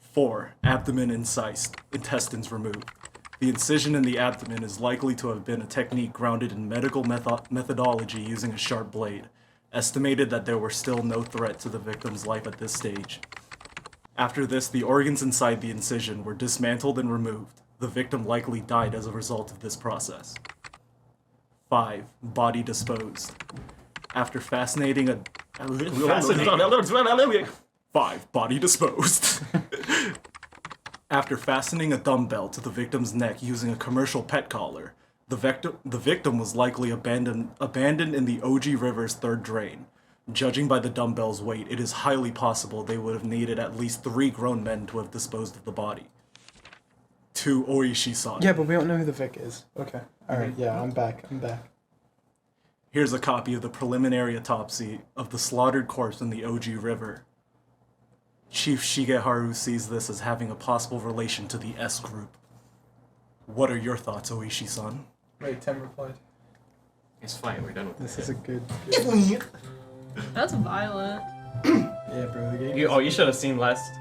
D: 4. Abdomen incised, intestines removed. The incision in the abdomen is likely to have been a technique grounded in medical methodology using a sharp blade. Estimated that there were still no threat to the victim's life at this stage. After this, the organs inside the incision were dismantled and removed. The victim likely died as a result of this process. 5. Body disposed. After fascinating a... 5. Body disposed. After fastening a dumbbell to the victim's neck using a commercial pet collar, the victim was likely abandoned in the Oji River's third drain. Judging by the dumbbell's weight, it is highly possible they would have needed at least 3 grown men to have disposed of the body. 2. Oishi-san.
B: Yeah, but we don't know who the Vic is. Okay. Alright, yeah, I'm back.
D: Here's a copy of the preliminary autopsy of the slaughtered corpse in the Oji River. Chief Shigeharu sees this as having a possible relation to the S group. What are your thoughts, Oishi-san?
B: Wait, Tim replied.
J: It's fine, we're done with
B: This
J: this.
B: is a good...
E: That's violent.
B: Yeah, bro, the game...
J: You should have seen last.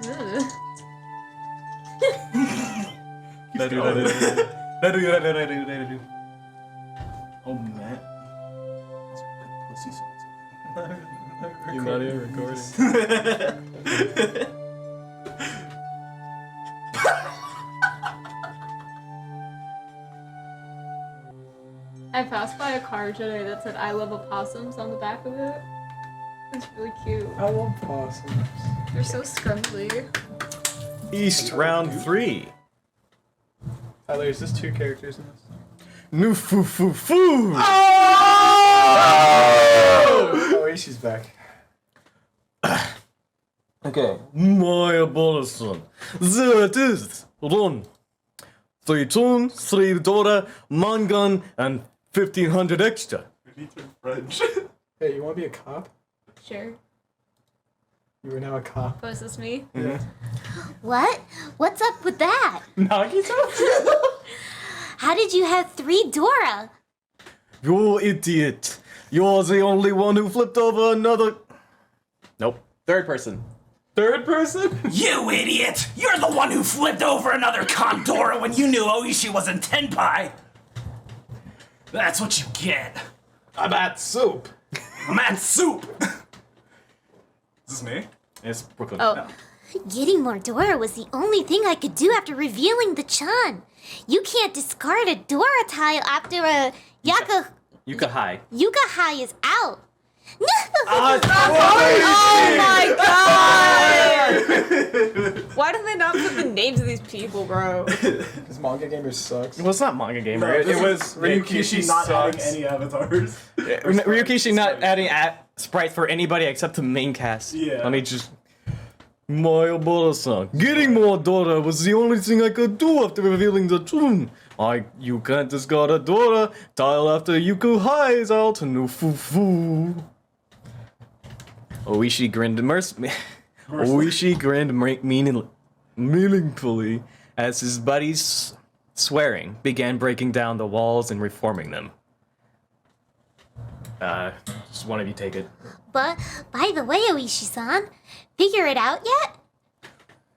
E: Ugh.
D: Oh, man. That's good pussy sounds.
B: You're not even recording.
E: I passed by a car today that said "I love opossums" on the back of it. It's really cute.
B: I love possums.
E: They're so scrumbly.
J: East round 3.
B: Tyler, is this 2 characters in this?
J: New foo foo foo.
B: Oh, Oishi's back.
K: Okay. My Abolison. There it is. Run. 3 tune, 3 Dora, Mangan, and 1500 extra.
D: French.
B: Hey, you want to be a cop?
E: Sure.
B: You are now a cop.
E: Was this me?
L: What? What's up with that?
B: Nagito?
L: How did you have 3 Dora?
K: You idiot. You're the only one who flipped over another...
A: Nope. Third person.
B: Third person?
I: You idiot! You're the one who flipped over another Condora when you knew Oishi was in Tenpai! That's what you get.
A: I'm at soup.
I: I'm at soup!
D: Is this me?
A: It's Brooklyn.
E: Oh.
L: Getting more Dora was the only thing I could do after revealing the Chan. You can't discard a Dora tile after a
A: Yuka High.
L: Yuka High is out.
E: Oh my god! Why do they not put the names of these people, bro?
B: Because Manga Gamer sucks.
A: Well, it's not Manga Gamer.
D: No,
A: it
D: this
A: was
D: is
B: Ryukishi
D: not adding
B: sucks.
D: any avatars.
A: Ryukishi not adding sprites for anybody except the main cast.
D: Yeah.
A: Let me just...
K: My Abolison. Getting more Dora was the only thing I could do after revealing the tune. You can't discard a Dora tile after Yuku High is out. No foo-foo.
A: Oishi grinned Oishi grinned meaningfully as his buddies, swearing, began breaking down the walls and reforming them. Just one of you take it.
L: But, by the way, Oishi-san, figure it out yet?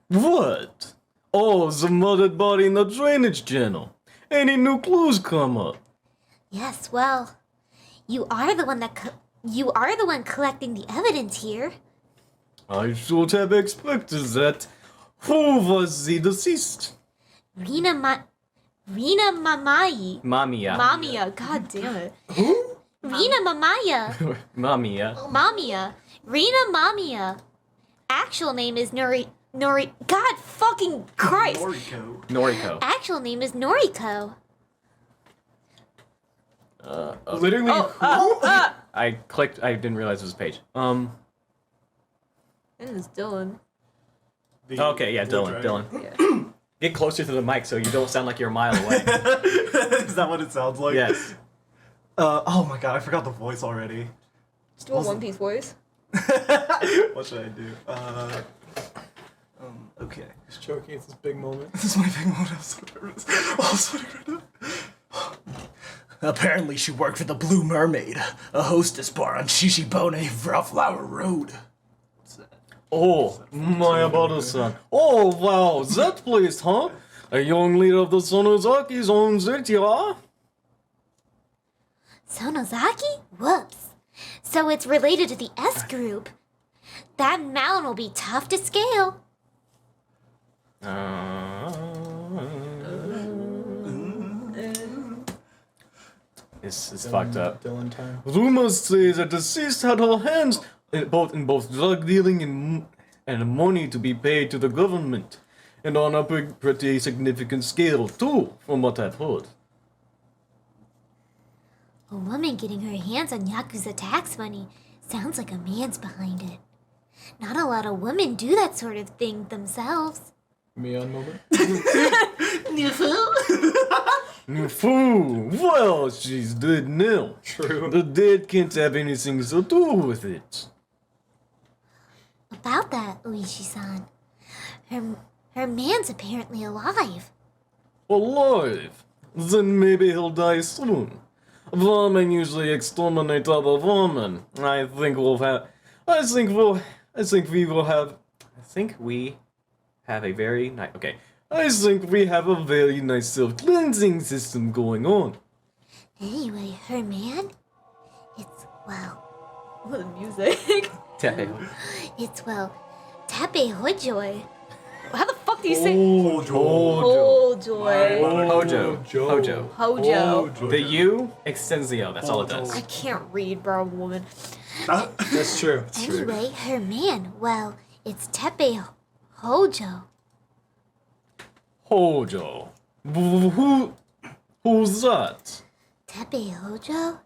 K: What? Oh, the mudded body in the drainage channel. Any new clues come up?
L: Yes, well, you are the one collecting the evidence here.
K: I should have expected that. Who was the deceased?
L: Rina Mamayi.
A: Mamiya.
E: Mamiya, god damn it.
L: Rina Mamaya.
A: Mamiya.
L: Mamiya. Rina Mamiya. Actual name is Nori. God fucking Christ.
A: Noriko.
L: Actual name is Noriko.
B: Literally,
A: I clicked, I didn't realize it was a page.
E: And it's Dylan.
A: Okay, yeah, Dylan. Get closer to the mic so you don't sound like you're a mile away.
D: Is that what it sounds like?
A: Yes.
D: Oh my god, I forgot the voice already.
E: Just do a One Piece voice.
D: What should I do? Okay.
B: he's choking. It's this big moment.
D: This is my big moment. I'm so nervous. Oh, I'm sweating right now.
I: Apparently she worked for the Blue Mermaid, a hostess bar on Shishibone Flower Road.
K: Oh, my Abolison. Oh, wow, that place, huh? A young leader of the Sonozaki's owns it, yeah?
L: Sonozaki? Whoops. So it's related to the S group. That mountain will be tough to scale.
A: It's fucked up.
B: Dylan time.
K: Rumors say that the deceased had her hands in both drug dealing and money to be paid to the government. And on a pretty significant scale, too, from what I've heard.
L: A woman getting her hands on Yakuza tax money sounds like a man's behind it. Not a lot of women do that sort of thing themselves.
B: Mion moment.
K: Fool! Well, she's dead now.
B: True.
K: The dead can't have anything to do with it.
L: About that, Oishi-san. Her man's apparently alive.
K: Alive? Then maybe he'll die soon. Vermin usually exterminate other vermin. I think we
A: have a very nice... Okay.
K: I think we have a very nice self-cleansing system going on.
L: Anyway, her man? It's, well...
E: The music.
A: Tepe.
L: It's, well, Tepe Hojoi.
E: How the fuck do you say?
K: Hojo.
E: Hojo.
A: The U extends the O. That's all it does.
E: I can't read, bro, woman.
B: That's true.
L: Anyway, her man, well, it's Tepe Hojo.
K: Hojo. Who's that?
L: Tepe Hojo?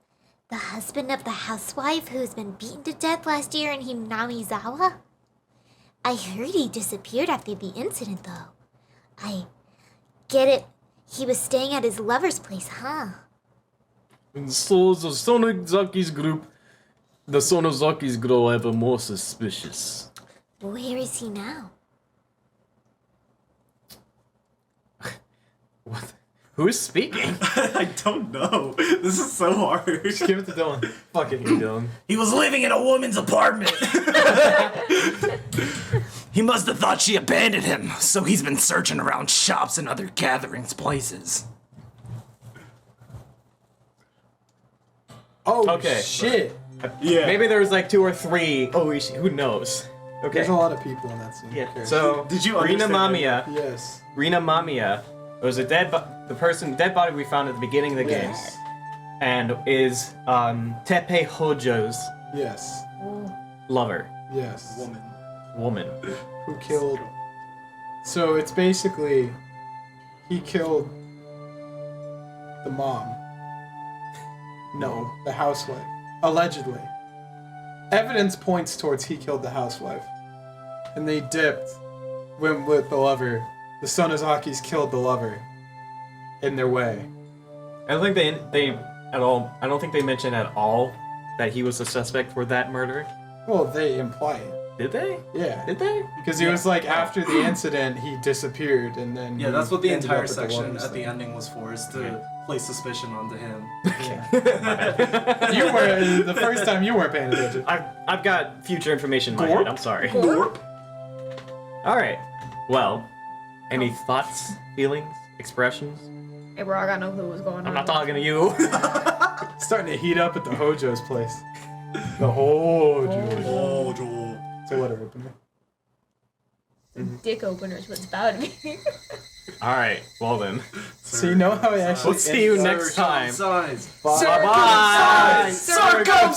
L: The husband of the housewife who's been beaten to death last year in Hinamizawa? I heard he disappeared after the incident, though. I get it. He was staying at his lover's place, huh?
K: And so the Sonozaki's group, the Sonozaki's grow ever more suspicious.
L: Where is he now?
K: What? Who's speaking?
D: I don't know. This is so hard.
B: Just give it to Dylan. Fuck it, Dylan.
I: He was living in a woman's apartment. He must have thought she abandoned him, so he's been searching around shops and other gatherings places.
B: Oh,
J: Okay.
B: shit.
D: Yeah.
J: Maybe there was like 2 or 3. Oh, who knows? Okay.
B: There's a lot of people in that scene.
J: Yeah.
B: Okay.
J: So
D: Did you
J: Rina
D: understand
J: Mamiya?
B: Yes.
J: Rina Mamiya was a dead body we found at the beginning of the game,
B: Yes.
J: and is Teppei Hojo's
B: Yes.
J: lover,
B: Yes.
J: woman.
B: Who killed... So it's basically... He killed... the mom. No, the housewife. Allegedly. Evidence points towards he killed the housewife. And they went with the lover. The Sonozakis killed the lover. In their way.
J: I don't think they at all. I don't think they mentioned at all that he was a suspect for that murder.
B: Well, they imply it.
J: Did they?
B: Yeah.
J: Did they?
B: Because he was like, after the incident, he disappeared, and then
D: Yeah,
B: he
D: that's what the
B: ended
D: entire
B: up at the
D: section
B: lover's
D: at the
B: thing.
D: ending was for, is to place suspicion onto him.
B: You were the first time you weren't paying attention.
J: I've got future information in my
B: Gorp?
J: head. I'm sorry.
E: Gorp?
J: All right. Well, any thoughts, feelings, expressions?
E: Hey, bro, I got no clue what's going on.
J: I'm not talking to you.
B: It's starting to heat up at the Hojo's place. The Hojo.
D: Hojo.
B: Say whatever, open me.
E: Dick openers, what's about to be.
J: All right. Well then.
B: So you know how I actually...
J: We'll see you next time.
D: Size.
B: Bye.
J: Bye.
B: Circumcised!